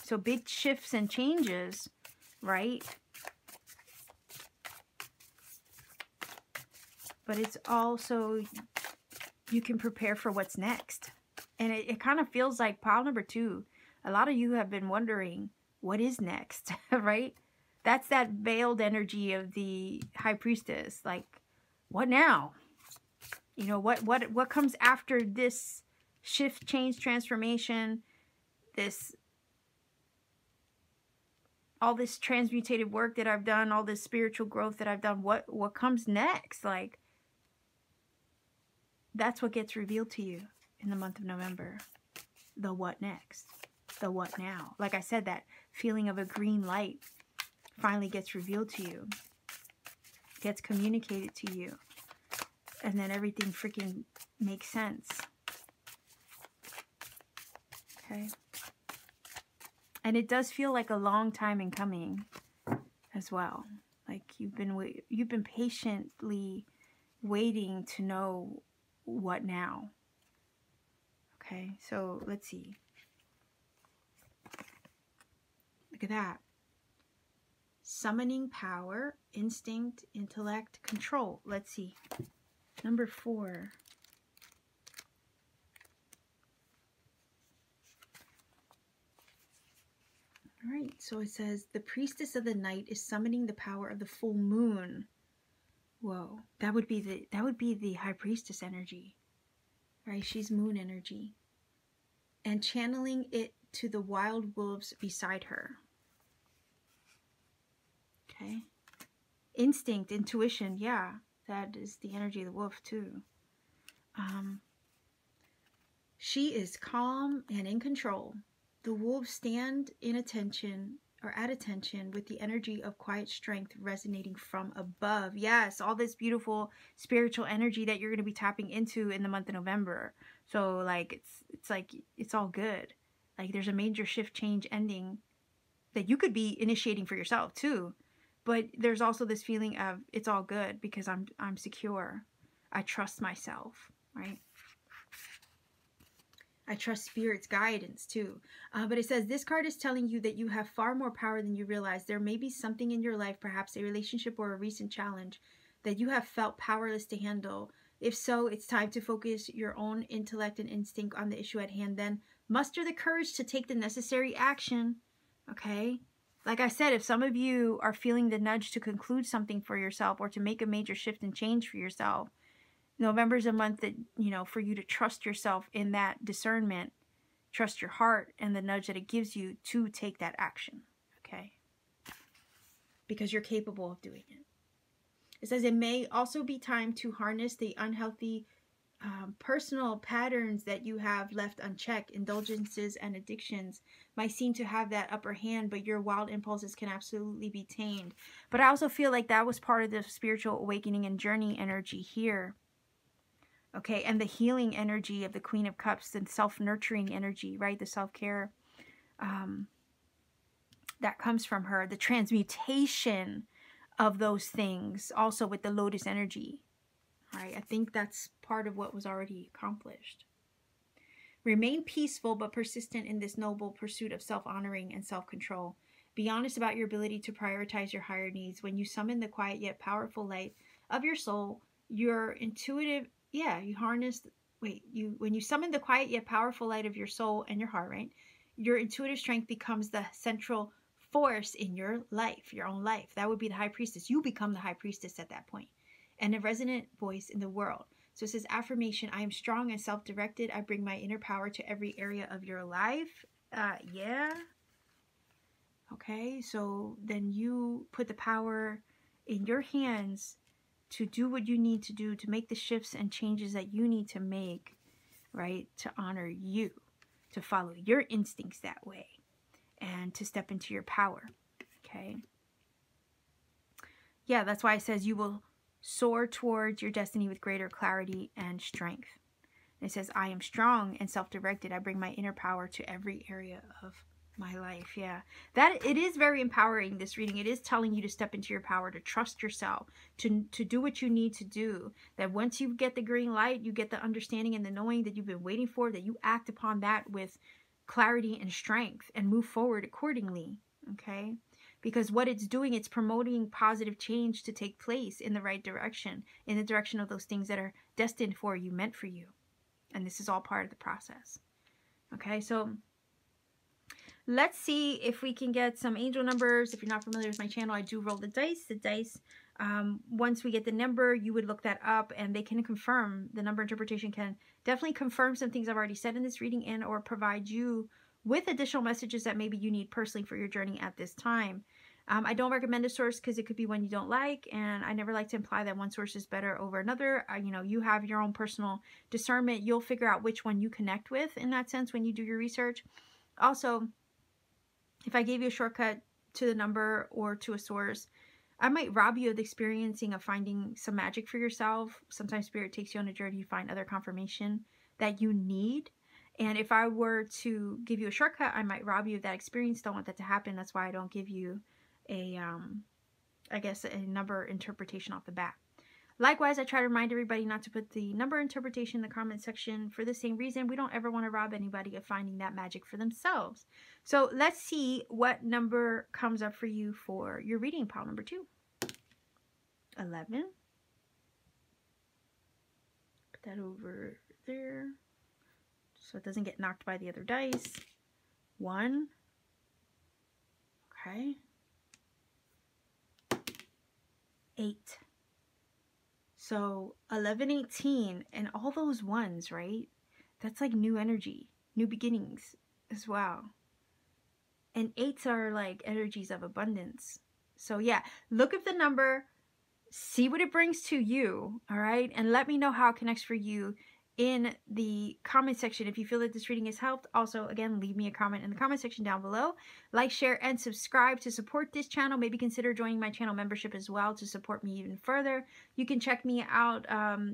So big shifts and changes, right? But it's also, you can prepare for what's next. And it kind of feels like pile number 2. A lot of you have been wondering, what is next, right? That's that veiled energy of the High Priestess. Like, what now? You know, what comes after this shift, change, transformation, all this transmutative work that I've done, all this spiritual growth that I've done, what comes next? Like, that's what gets revealed to you in the month of November. The what next? The what now? Like I said, that feeling of a green light finally gets revealed to you, gets communicated to you, and then everything freaking makes sense. Okay? And it does feel like a long time in coming as well. Like you've been patiently waiting to know what now. Okay, so let's see. Look at that. Summoning power, instinct, intellect, control. Let's see. Number 4. All right, so it says, the priestess of the night is summoning the power of the full moon. Whoa, that would be the high priestess energy, right? She's moon energy, and channeling it to the wild wolves beside her. Okay, instinct, intuition, yeah, that is the energy of the wolf too. She is calm and in control. The wolves stand in attention, or at attention, with the energy of quiet strength resonating from above. Yes, all this beautiful spiritual energy that you're going to be tapping into in the month of November. So like it's like it's all good. Like there's a major shift, change, ending that you could be initiating for yourself too. But there's also this feeling of it's all good because I'm secure. I trust myself, right? I trust Spirit's guidance too. But it says, this card is telling you that you have far more power than you realize. There may be something in your life, perhaps a relationship or a recent challenge, that you have felt powerless to handle. If so, it's time to focus your own intellect and instinct on the issue at hand. Then muster the courage to take the necessary action. Okay? Like I said, if some of you are feeling the nudge to conclude something for yourself or to make a major shift and change for yourself, November is a month that, you know, for you to trust yourself in that discernment, trust your heart and the nudge that it gives you to take that action, okay? Because you're capable of doing it. It says it may also be time to harness the unhealthy personal patterns that you have left unchecked. Indulgences and addictions might seem to have that upper hand, but your wild impulses can absolutely be tamed. But I also feel like that was part of the spiritual awakening and journey energy here. Okay, and the healing energy of the Queen of Cups and self-nurturing energy, right? The self-care that comes from her. The transmutation of those things also with the Lotus energy, right? I think that's part of what was already accomplished. Remain peaceful but persistent in this noble pursuit of self-honoring and self-control. Be honest about your ability to prioritize your higher needs. When you summon the quiet yet powerful light of your soul, your intuitive... you harness, when you summon the quiet yet powerful light of your soul and your heart, right? Your intuitive strength becomes the central force in your life, your own life. That would be the high priestess. You become the high priestess at that point. and a resonant voice in the world. So it says affirmation, I am strong and self-directed. I bring my inner power to every area of your life. Yeah. Okay, so then you put the power in your hands to do what you need to do, to make the shifts and changes that you need to make, right? To honor you, to follow your instincts that way, and to step into your power. Okay. Yeah, that's why it says you will soar towards your destiny with greater clarity and strength. And it says, I am strong and self-directed. I bring my inner power to every area of my life. Yeah, that it is very empowering, this reading. It is telling you to step into your power, to trust yourself, to do what you need to do. That once you get the green light, you get the understanding and the knowing that you've been waiting for, that you act upon that with clarity and strength and move forward accordingly. Okay, because what it's doing, it's promoting positive change to take place in the right direction, in the direction of those things that are destined for you, meant for you. And this is all part of the process. Okay, so let's see if we can get some angel numbers. If you're not familiar with my channel, I do roll the dice. The dice, once we get the number, you would look that up and they can confirm. The number interpretation can definitely confirm some things I've already said in this reading, and or provide you with additional messages that maybe you need personally for your journey at this time. I don't recommend a source because it could be one you don't like, and I never like to imply that one source is better over another. You know, you have your own personal discernment. You'll figure out which one you connect with in that sense when you do your research. Also, if I gave you a shortcut to the number or to a source, I might rob you of the experiencing of finding some magic for yourself. Sometimes Spirit takes you on a journey to find other confirmation that you need. And if I were to give you a shortcut, I might rob you of that experience. Don't want that to happen. That's why I don't give you a, I guess, a number interpretation off the bat. Likewise, I try to remind everybody not to put the number interpretation in the comment section for the same reason. We don't ever want to rob anybody of finding that magic for themselves. So let's see what number comes up for you for your reading, pile number 2. 11. Put that over there so it doesn't get knocked by the other dice. 1. Okay. 8. So 11, 18, and all those ones, right? That's like new energy, new beginnings as well. And 8s are like energies of abundance. So yeah, look at the number, see what it brings to you, all right? And let me know how it connects for you in the comment section. If you feel that this reading has helped, also, again, leave me a comment in the comment section down below. Like, share, and subscribe to support this channel. Maybe consider joining my channel membership as well to support me even further. You can check me out.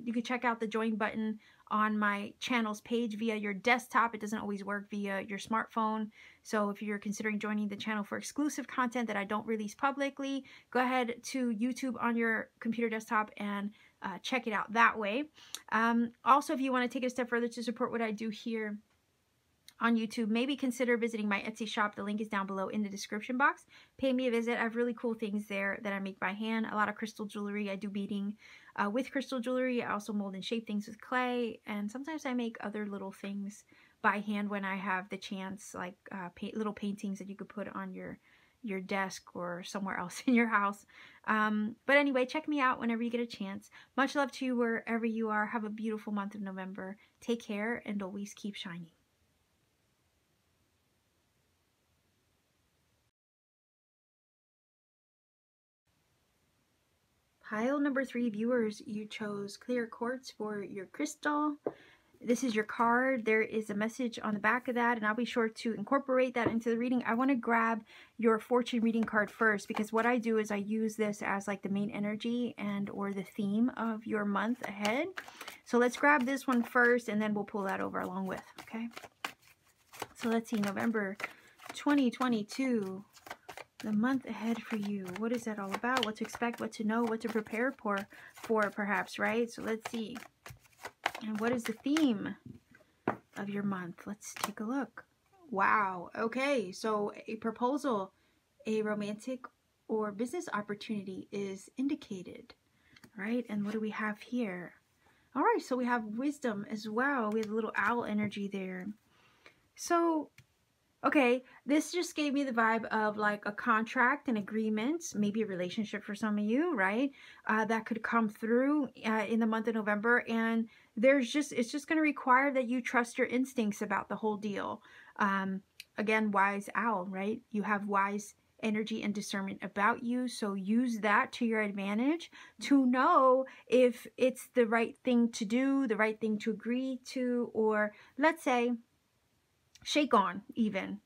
You can check out the join button on my channel's page via your desktop. It doesn't always work via your smartphone. So if you're considering joining the channel for exclusive content that I don't release publicly, go ahead to YouTube on your computer desktop and check it out that way. Also, if you want to take it a step further to support what I do here on YouTube, maybe consider visiting my Etsy shop. The link is down below in the description box. Pay me a visit. I have really cool things there that I make by hand. A lot of crystal jewelry. I do beading with crystal jewelry. I also mold and shape things with clay. And sometimes I make other little things by hand when I have the chance, like little paintings that you could put on your desk or somewhere else in your house. But anyway, check me out whenever you get a chance. Much love to you wherever you are. Have a beautiful month of November. Take care and always keep shining. Pile number 3, viewers, you chose clear quartz for your crystal. This is your card. There is a message on the back of that, and I'll be sure to incorporate that into the reading. I want to grab your fortune reading card first, because what I do is I use this as like the main energy and or the theme of your month ahead. So let's grab this one first, and then we'll pull that over along with, okay? So let's see, November 2022. The month ahead for you. What is that all about? What to expect, what to know, what to prepare for perhaps, right? So let's see. And what is the theme of your month? Let's take a look. Wow. Okay. So a proposal, a romantic or business opportunity is indicated, right? And what do we have here? All right. So we have wisdom as well. We have a little owl energy there. So Okay, this just gave me the vibe of like a contract, an agreement, maybe a relationship for some of you, right? That could come through in the month of November. And it's just going to require that you trust your instincts about the whole deal. Again, wise owl, right? You have wise energy and discernment about you. So use that to your advantage to know if it's the right thing to do, the right thing to agree to, or let's say, shake on even,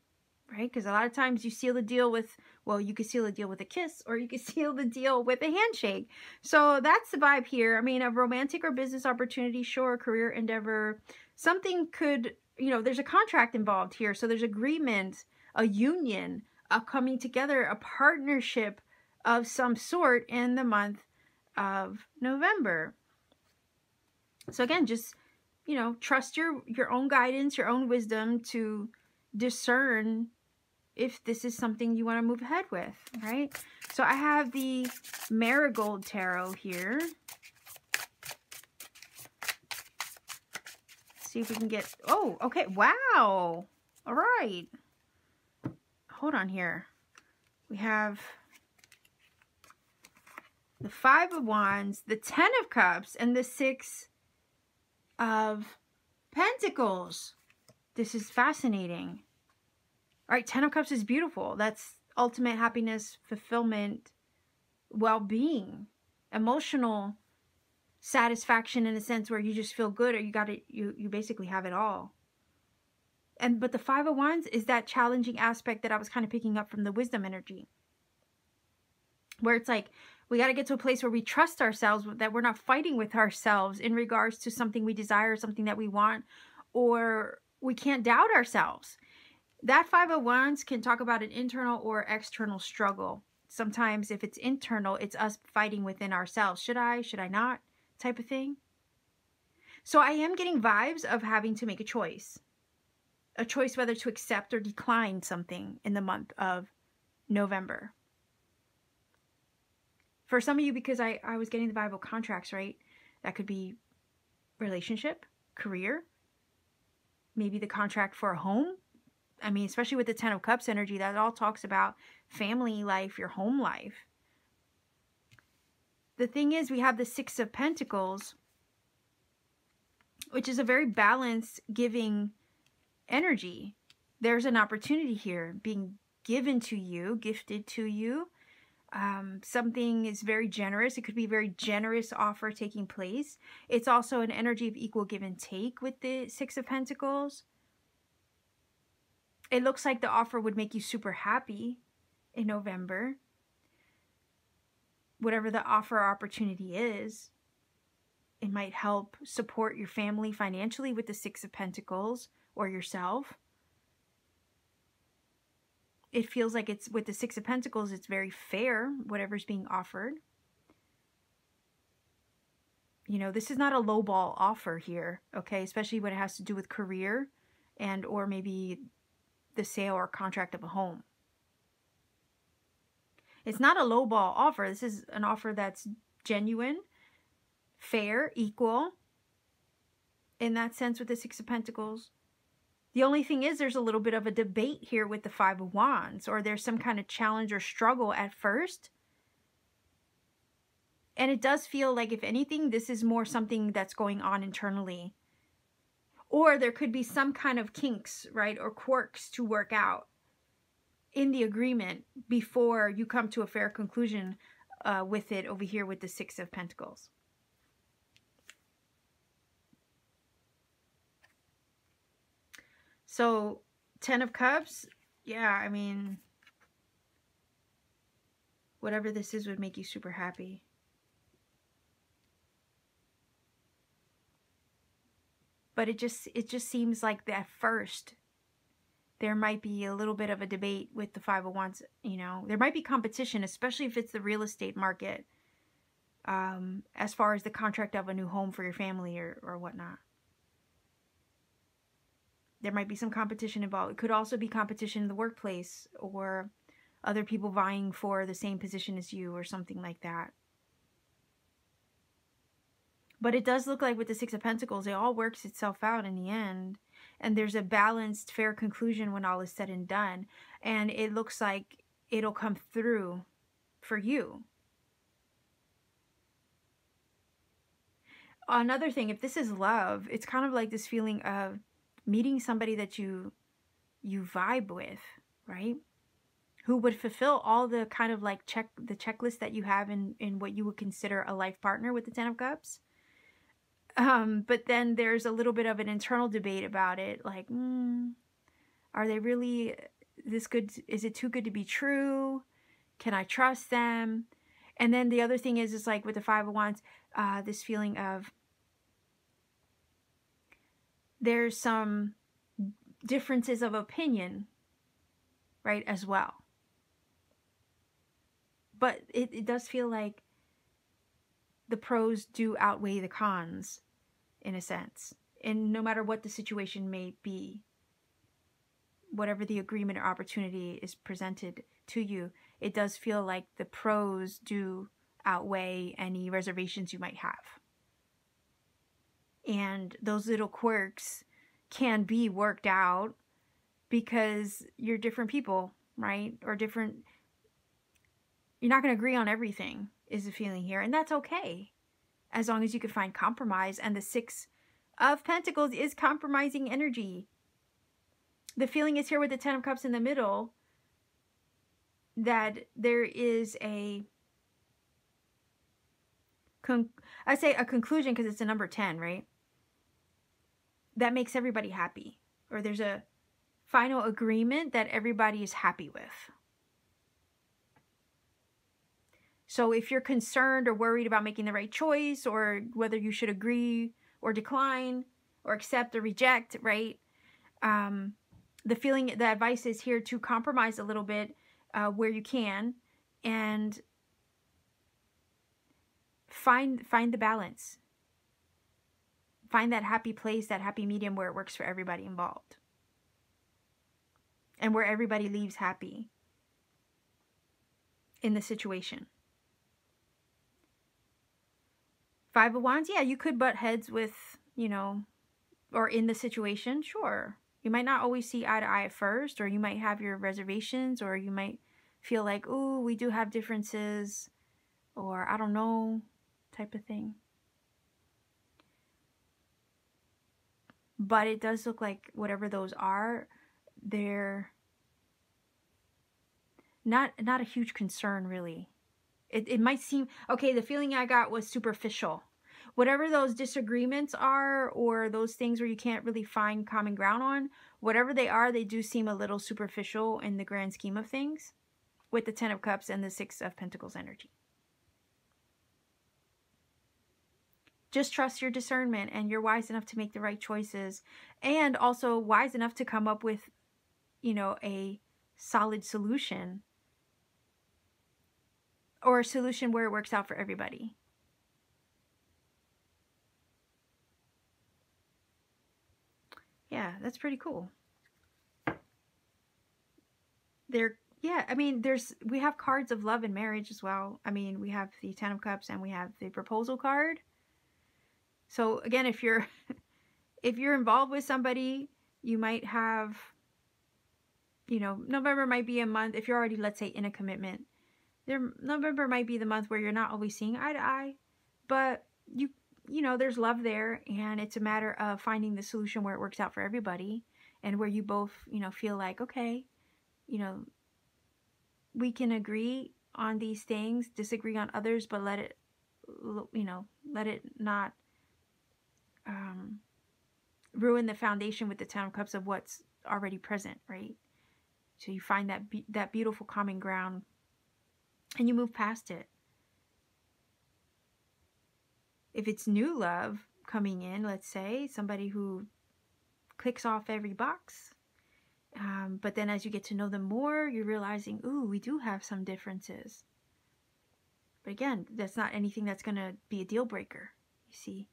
right? Because a lot of times you seal the deal with, well, you could seal the deal with a kiss, or you could seal the deal with a handshake. So that's the vibe here. I mean, a romantic or business opportunity, sure, career endeavor, something could, you know, there's a contract involved here. So there's agreement, a union, a coming together, a partnership of some sort in the month of November. So again, just, you know, trust your own guidance, your own wisdom to discern if this is something you want to move ahead with, right? So I have the Marigold Tarot here. See if we can get, oh, okay, wow. All right. Hold on here. We have the Five of Wands, the Ten of Cups, and the Six of Pentacles. This is fascinating. All right, Ten of Cups is beautiful. That's ultimate happiness, fulfillment, well-being, emotional satisfaction in a sense where you just feel good, or you basically have it all. But the Five of Wands is that challenging aspect that I was kind of picking up from the wisdom energy, where it's like we got to get to a place where we trust ourselves, that we're not fighting with ourselves in regards to something we desire, something that we want, or we can't doubt ourselves. That Five of Wands can talk about an internal or external struggle. Sometimes if it's internal, it's us fighting within ourselves. Should I not? Type of thing. So I am getting vibes of having to make a choice. A choice whether to accept or decline something in the month of November. For some of you, because I was getting the vibe of contracts, right? That could be relationship, career, maybe the contract for a home. I mean, especially with the Ten of Cups energy, that all talks about family life, your home life. The thing is, we have the Six of Pentacles, which is a very balanced, giving energy. There's an opportunity here being given to you, gifted to you. Something is very generous. It could be a very generous offer taking place. It's also an energy of equal give and take with the Six of Pentacles. It looks like the offer would make you super happy in November. Whatever the offer or opportunity is, it might help support your family financially with the Six of Pentacles, or yourself. It feels like it's with the Six of Pentacles, it's very fair, whatever's being offered. You know, this is not a lowball offer here, okay? Especially when it has to do with career and or maybe the sale or contract of a home. It's not a lowball offer. This is an offer that's genuine, fair, equal in that sense with the Six of Pentacles. The only thing is there's a little bit of a debate here with the Five of Wands, or there's some kind of challenge or struggle at first. And it does feel like, if anything, this is more something that's going on internally. Or there could be some kind of kinks, right, or quirks to work out in the agreement before you come to a fair conclusion with it over here with the Six of Pentacles. So, Ten of Cups, yeah, I mean, whatever this is would make you super happy. But it just seems like that first, there might be a little bit of a debate with the Five of Wands, you know. There might be competition, especially if it's the real estate market, as far as the contract of a new home for your family or whatnot. There might be some competition involved. It could also be competition in the workplace, or other people vying for the same position as you, or something like that. But it does look like with the Six of Pentacles, it all works itself out in the end. and there's a balanced, fair conclusion when all is said and done. And it looks like it'll come through for you. Another thing, if this is love, it's kind of like this feeling of meeting somebody that you vibe with, right? Who would fulfill all the kind of like the checklist that you have in what you would consider a life partner with the Ten of Cups. But then there's a little bit of an internal debate about it, like, are they really this good? Is it too good to be true? Can I trust them? And then the other thing is like with the Five of Wands, this feeling of there's some differences of opinion, right, as well. But it does feel like the pros do outweigh the cons, in a sense. And no matter what the situation may be, whatever the agreement or opportunity is presented to you, it does feel like the pros do outweigh any reservations you might have. And those little quirks can be worked out because you're different people, right? Or different... You're not going to agree on everything, is the feeling here. And that's okay, as long as you can find compromise. And the Six of Pentacles is compromising energy. The feeling is here with the Ten of Cups in the middle that there is a... I say a conclusion because it's a number 10, right? That makes everybody happy. Or there's a final agreement that everybody is happy with. So if you're concerned or worried about making the right choice, or whether you should agree or decline or accept or reject, right? The advice is here to compromise a little bit where you can, and find the balance. Find that happy place, that happy medium where it works for everybody involved. And where everybody leaves happy in the situation. Five of Wands, yeah, you could butt heads with, you know, or in the situation, sure. You might not always see eye to eye at first, or you might have your reservations, or you might feel like, ooh, we do have differences, or I don't know, type of thing. But it does look like whatever those are, they're not a huge concern, really. It might seem, okay, the feeling I got was superficial. Whatever those disagreements are, or those things where you can't really find common ground on, whatever they are, they do seem a little superficial in the grand scheme of things with the Ten of Cups and the Six of Pentacles energy. Just trust your discernment, and you're wise enough to make the right choices, and also wise enough to come up with, you know, a solid solution, or a solution where it works out for everybody. Yeah, that's pretty cool. Yeah, I mean, we have cards of love and marriage as well. I mean, we have the Ten of Cups and we have the proposal card. So again, if you're involved with somebody, you might have, you know, November might be a month, if you're already, let's say, in a commitment, November might be the month where you're not always seeing eye to eye, but you know, there's love there, and it's a matter of finding the solution where it works out for everybody, and where you both, you know, feel like, okay, you know, we can agree on these things, disagree on others, but let it, you know, let it not ruin the foundation with the Ten of Cups of what's already present, right? So you find that beautiful common ground, and you move past it. If it's new love coming in, let's say, somebody who clicks off every box, but then as you get to know them more, you're realizing, ooh, we do have some differences. But again, that's not anything that's going to be a deal breaker, you see.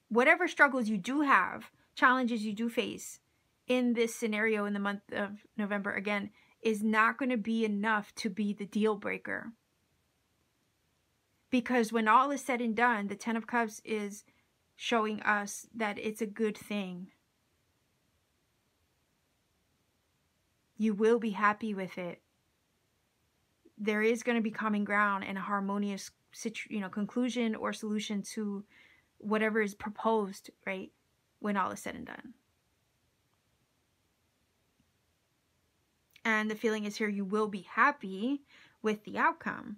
Whatever struggles you do have, challenges you do face in this scenario in the month of November, again, is not going to be enough to be the deal breaker. Because when all is said and done, the Ten of Cups is showing us that it's a good thing. You will be happy with it. There is going to be common ground and a harmonious conclusion or solution to whatever is proposed, right? When all is said and done. And the feeling is here, you will be happy with the outcome.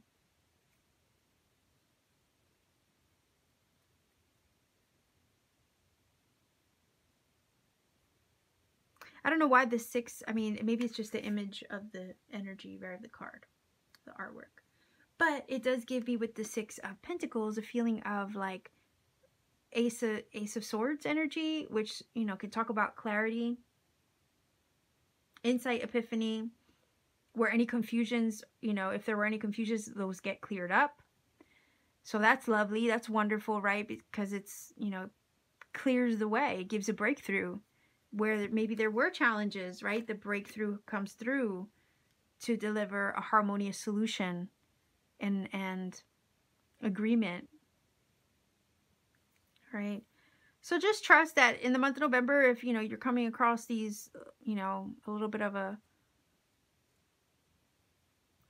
I don't know why the 6, I mean, maybe it's just the image of the energy, right, of the card, the artwork. But it does give me, with the 6 of Pentacles, a feeling of like Ace of Swords energy, which, you know, can talk about clarity, insight, epiphany, where any confusions, you know, if there were any confusions, those get cleared up. So that's lovely. That's wonderful, right? Because it's, you know, clears the way. It gives a breakthrough where maybe there were challenges, right? The breakthrough comes through to deliver a harmonious solution and agreement, right? So just trust that in the month of November, if, you know, you're coming across these, you know, a little bit of a,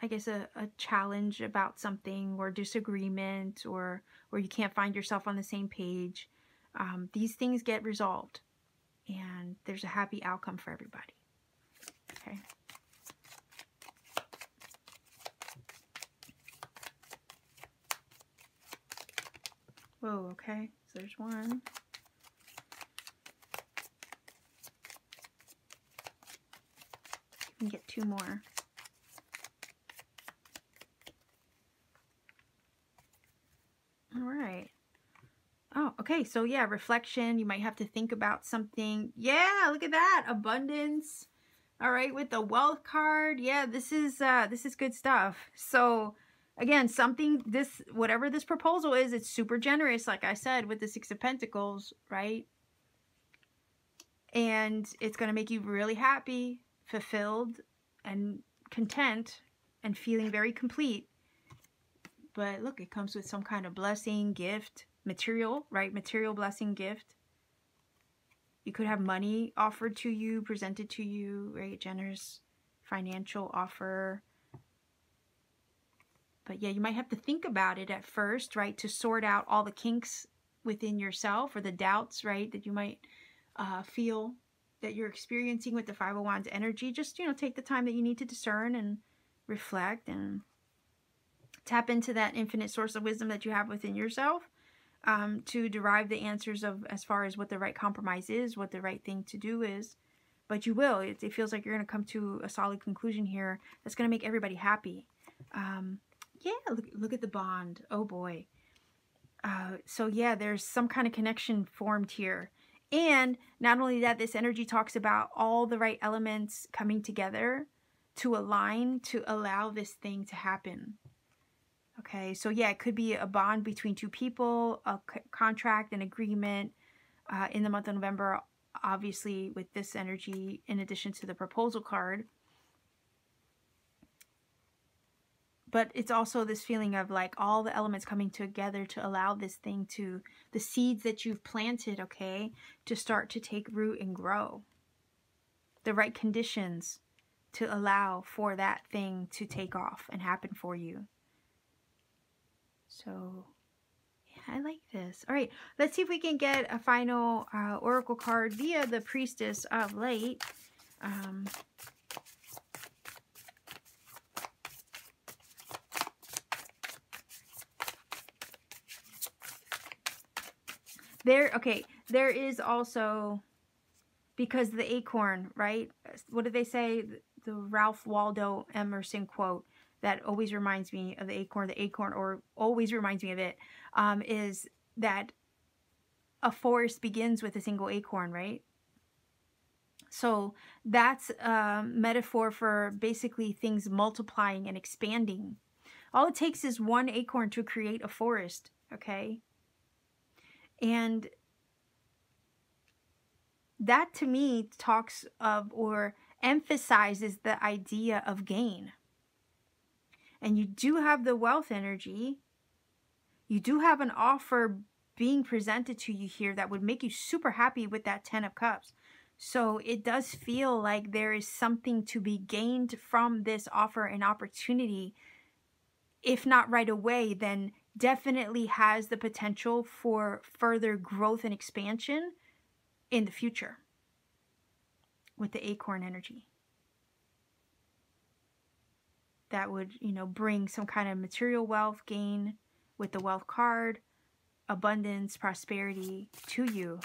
I guess, a challenge about something, or disagreement, or where you can't find yourself on the same page, these things get resolved and there's a happy outcome for everybody. Okay. Whoa, okay. So there's one. You can get 2 more. All right. Oh, okay. So yeah, reflection. You might have to think about something. Yeah, look at that. Abundance. All right, with the wealth card. Yeah, this is good stuff. So again, whatever this proposal is, it's super generous, like I said, with the 6 of Pentacles, right? And it's going to make you really happy, fulfilled, and content, and feeling very complete. But look, it comes with some kind of blessing, gift, material, right? Material blessing, gift. You could have money offered to you, presented to you, right? Generous financial offer. But yeah, you might have to think about it at first, right? To sort out all the kinks within yourself, or the doubts, right? That you might feel that you're experiencing with the 5 of Wands energy. Just, you know, take the time that you need to discern and reflect and tap into that infinite source of wisdom that you have within yourself, to derive the answers of, as far as what the right compromise is, what the right thing to do is. But you will. It feels like you're going to come to a solid conclusion here that's going to make everybody happy. Yeah, look at the bond. Oh boy. So yeah, there's some kind of connection formed here. And not only that, this energy talks about all the right elements coming together to align to allow this thing to happen. Okay, so yeah, it could be a bond between 2 people, a contract, an agreement in the month of November, obviously with this energy, in addition to the proposal card. But it's also this feeling of like all the elements coming together to allow this thing to, the seeds that you've planted, okay, to start to take root and grow. The right conditions to allow for that thing to take off and happen for you. So, yeah, I like this. All right, let's see if we can get a final oracle card via the Priestess of Light. There is also, because the acorn, right? What did they say? The Ralph Waldo Emerson quote that always reminds me of the acorn, or always reminds me of it, is that a forest begins with a single acorn, right? So that's a metaphor for basically things multiplying and expanding. All it takes is one acorn to create a forest, okay? And that to me talks of, or emphasizes, the idea of gain. And you do have the wealth energy. You do have an offer being presented to you here that would make you super happy with that 10 of Cups. So it does feel like there is something to be gained from this offer and opportunity. If not right away, then definitely has the potential for further growth and expansion in the future with the acorn energy. That would, you know, bring some kind of material wealth gain with the wealth card, abundance, prosperity to you.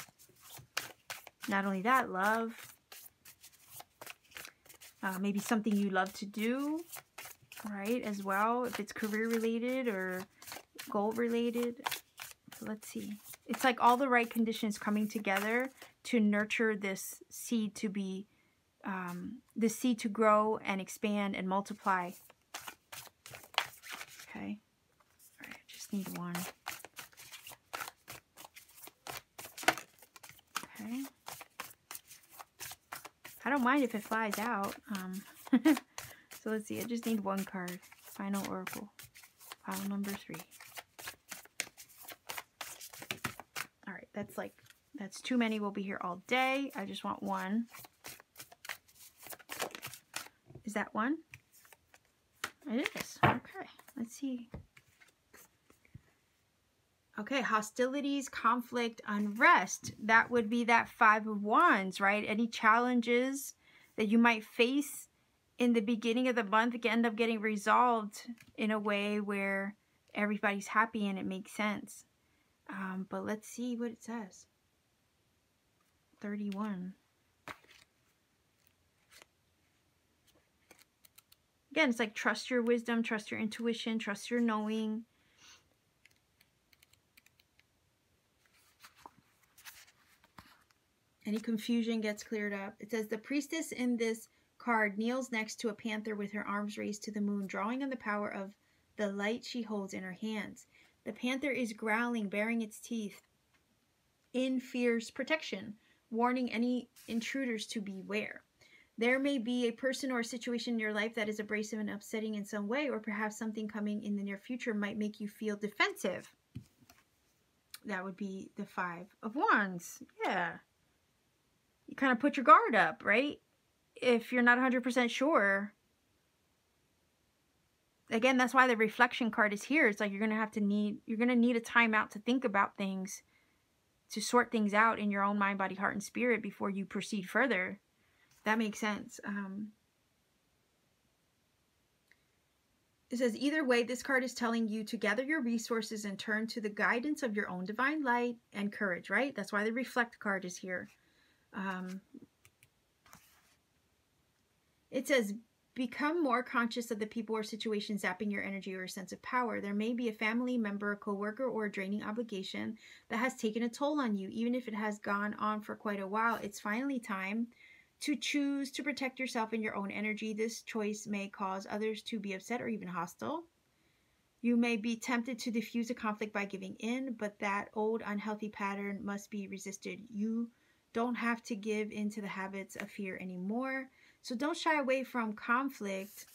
Not only that, love. Maybe something you love to do, right, as well, if it's career related or goal related. Let's see. It's like all the right conditions coming together to nurture this seed to be, this seed to grow and expand and multiply. Okay. All right, I just need one. Okay. I don't mind if it flies out. So let's see. I just need one card. Final Oracle. Pile number 3. All right. That's too many. We'll be here all day. I just want one. Is that one? It is. Okay. Let's see. Okay, hostilities, conflict, unrest. That would be that 5 of Wands, right? Any challenges that you might face in the beginning of the month can end up getting resolved in a way where everybody's happy and it makes sense. But let's see what it says. 31. Again, it's like trust your wisdom, trust your intuition, trust your knowing. Any confusion gets cleared up. It says the priestess in this card kneels next to a panther with her arms raised to the moon, drawing on the power of the light she holds in her hands. The panther is growling, baring its teeth in fierce protection, warning any intruders to beware. There may be a person or a situation in your life that is abrasive and upsetting in some way, or perhaps something coming in the near future might make you feel defensive. That would be the 5 of Wands. Yeah. You kind of put your guard up, right? If you're not 100% sure. Again, that's why the reflection card is here. It's like you're going to need a timeout to think about things, to sort things out in your own mind, body, heart, and spirit before you proceed further. That makes sense. It says, either way, this card is telling you to gather your resources and turn to the guidance of your own divine light and courage, right? That's why the reflect card is here. It says, become more conscious of the people or situations zapping your energy or sense of power. There may be a family member, a coworker, or a draining obligation that has taken a toll on you. Even if it has gone on for quite a while, it's finally time to choose to protect yourself and your own energy. This choice may cause others to be upset or even hostile. You may be tempted to diffuse a conflict by giving in, but that old unhealthy pattern must be resisted. You don't have to give in to the habits of fear anymore. So don't shy away from conflict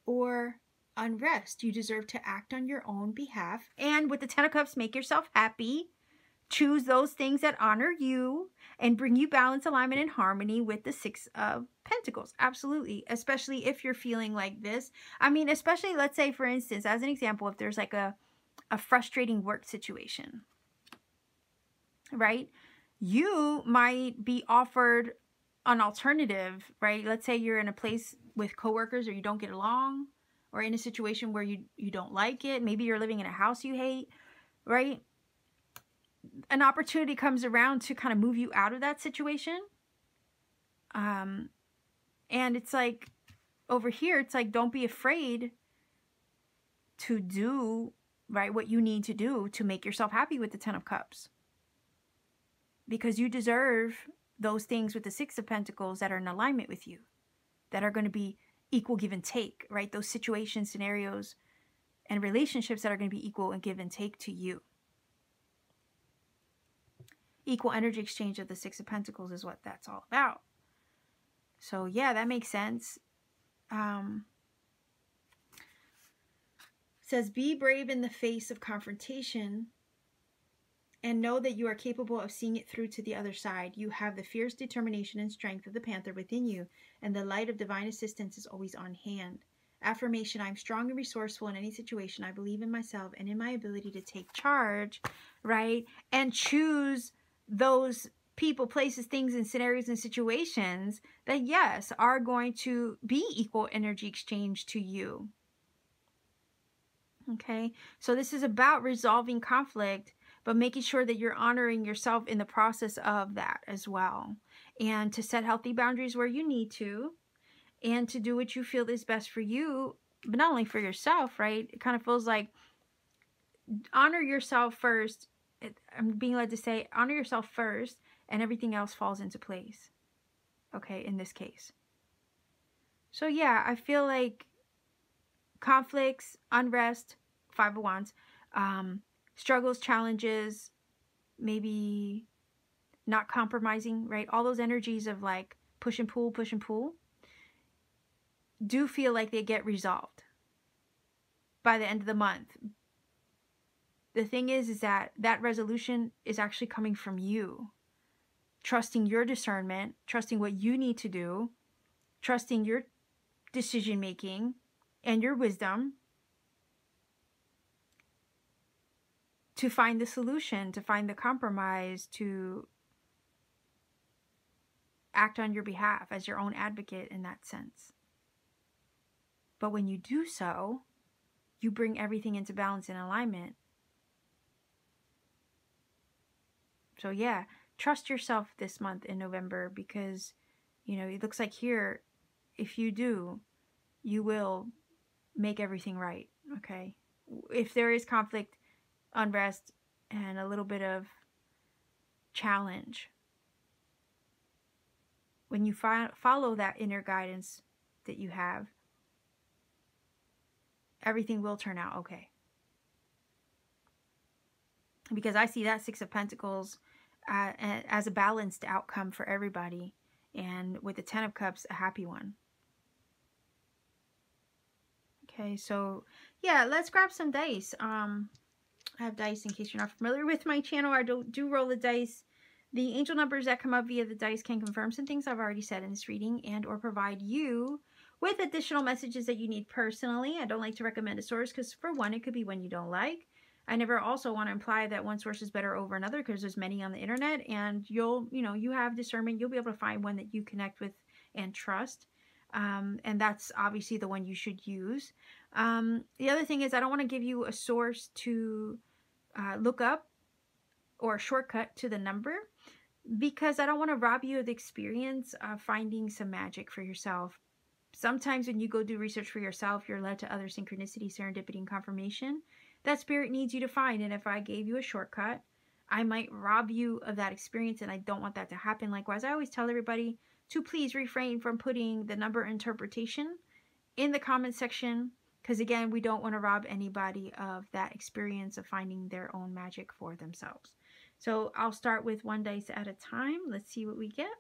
or unrest. You deserve to act on your own behalf. And with the 10 of Cups, make yourself happy. Choose those things that honor you and bring you balance, alignment, and harmony with the 6 of Pentacles. Absolutely. Especially if you're feeling like this. I mean, especially, let's say, for instance, as an example, if there's like a frustrating work situation, right? You might be offered an alternative, right? Let's say you're in a place with coworkers or you don't get along, or in a situation where you don't like it. Maybe you're living in a house you hate, right? An opportunity comes around to kind of move you out of that situation. And it's like, over here, it's like, don't be afraid to do, right, what you need to do to make yourself happy with the 10 of Cups. Because you deserve those things with the 6 of Pentacles that are in alignment with you, that are going to be equal give and take, right? Those situations, scenarios, and relationships that are going to be equal and give and take to you. Equal energy exchange of the 6 of Pentacles is what that's all about. So yeah, that makes sense. It says, be brave in the face of confrontation And know that you are capable of seeing it through to the other side. You have the fierce determination and strength of the panther within you, and the light of divine assistance is always on hand. Affirmation: I'm strong and resourceful in any situation. I believe in myself and in my ability to take charge, right? And choose those people, places, things, and scenarios and situations that, yes, are going to be equal energy exchange to you. Okay, so this is about resolving conflict, but making sure that you're honoring yourself in the process of that as well. And to set healthy boundaries where you need to, and to do what you feel is best for you, but not only for yourself, right? It kind of feels like honor yourself first. I'm being led to say honor yourself first, and everything else falls into place. Okay, in this case. So yeah, I feel like conflicts, unrest, Five of Wands, struggles, challenges, maybe not compromising, right? All those energies of like push and pull, do feel like they get resolved by the end of the month. The thing is that that resolution is actually coming from you. Trusting your discernment, trusting what you need to do, trusting your decision making and your wisdom to find the solution, to find the compromise, to act on your behalf as your own advocate in that sense. But when you do so, you bring everything into balance and alignment. So yeah, trust yourself this month in November, because, you know, it looks like here, if you do, you will make everything right, okay? If there is conflict, unrest, and a little bit of challenge, when you follow that inner guidance that you have, everything will turn out okay. Because I see that Six of Pentacles as a balanced outcome for everybody, and with the Ten of Cups, a happy one. Okay, so yeah, let's grab some dice. I have dice in case you're not familiar with my channel. I do roll the dice. The angel numbers that come up via the dice can confirm some things I've already said in this reading, and or provide you with additional messages that you need personally. I don't like to recommend a source because, for one, it could be one you don't like. I never also want to imply that one source is better over another, because there's many on the internet, and you have discernment. You'll be able to find one that you connect with and trust. And that's obviously the one you should use. The other thing is, I don't want to give you a source to look up, or a shortcut to the number, because I don't want to rob you of the experience of finding some magic for yourself. Sometimes when you go do research for yourself, you're led to other synchronicity, serendipity, and confirmation that spirit needs you to find. And if I gave you a shortcut, I might rob you of that experience, and I don't want that to happen. Likewise, I always tell everybody to please refrain from putting the number interpretation in the comment section, because again, we don't want to rob anybody of that experience of finding their own magic for themselves. So I'll start with one dice at a time. Let's see what we get.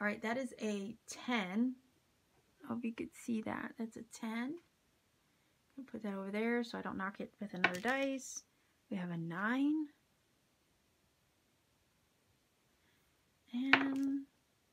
All right, that is a 10. I hope you could see that. That's a 10. I'll put that over there so I don't knock it with another dice. We have a 9. And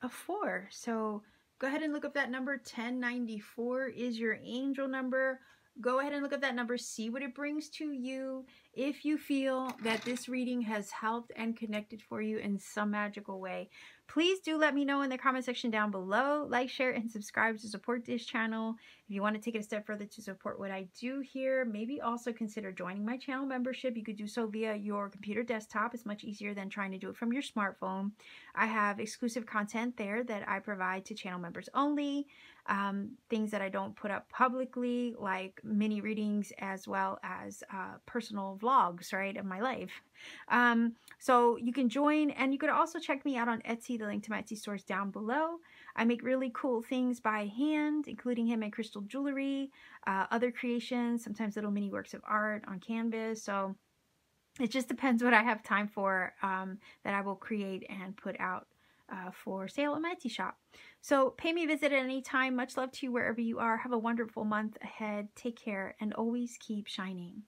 a 4. So go ahead and look up that number. 1094 is your angel number. Go ahead and look up that number. See what it brings to you. If you feel that this reading has helped and connected for you in some magical way, please do let me know in the comment section down below. Like, share, and subscribe to support this channel. If you want to take it a step further to support what I do here, maybe also consider joining my channel membership. You could do so via your computer desktop. It's much easier than trying to do it from your smartphone. I have exclusive content there that I provide to channel members only. Things that I don't put up publicly, like mini readings, as well as personal vlogs, right, of my life. So you can join, and you could also check me out on Etsy. The link to my Etsy store is down below. I make really cool things by hand, including handmade crystal jewelry, other creations, sometimes little mini works of art on canvas. So it just depends what I have time for, that I will create and put out for sale at my Etsy shop. So pay me a visit at any time. Much love to you wherever you are. Have a wonderful month ahead. Take care, and always keep shining.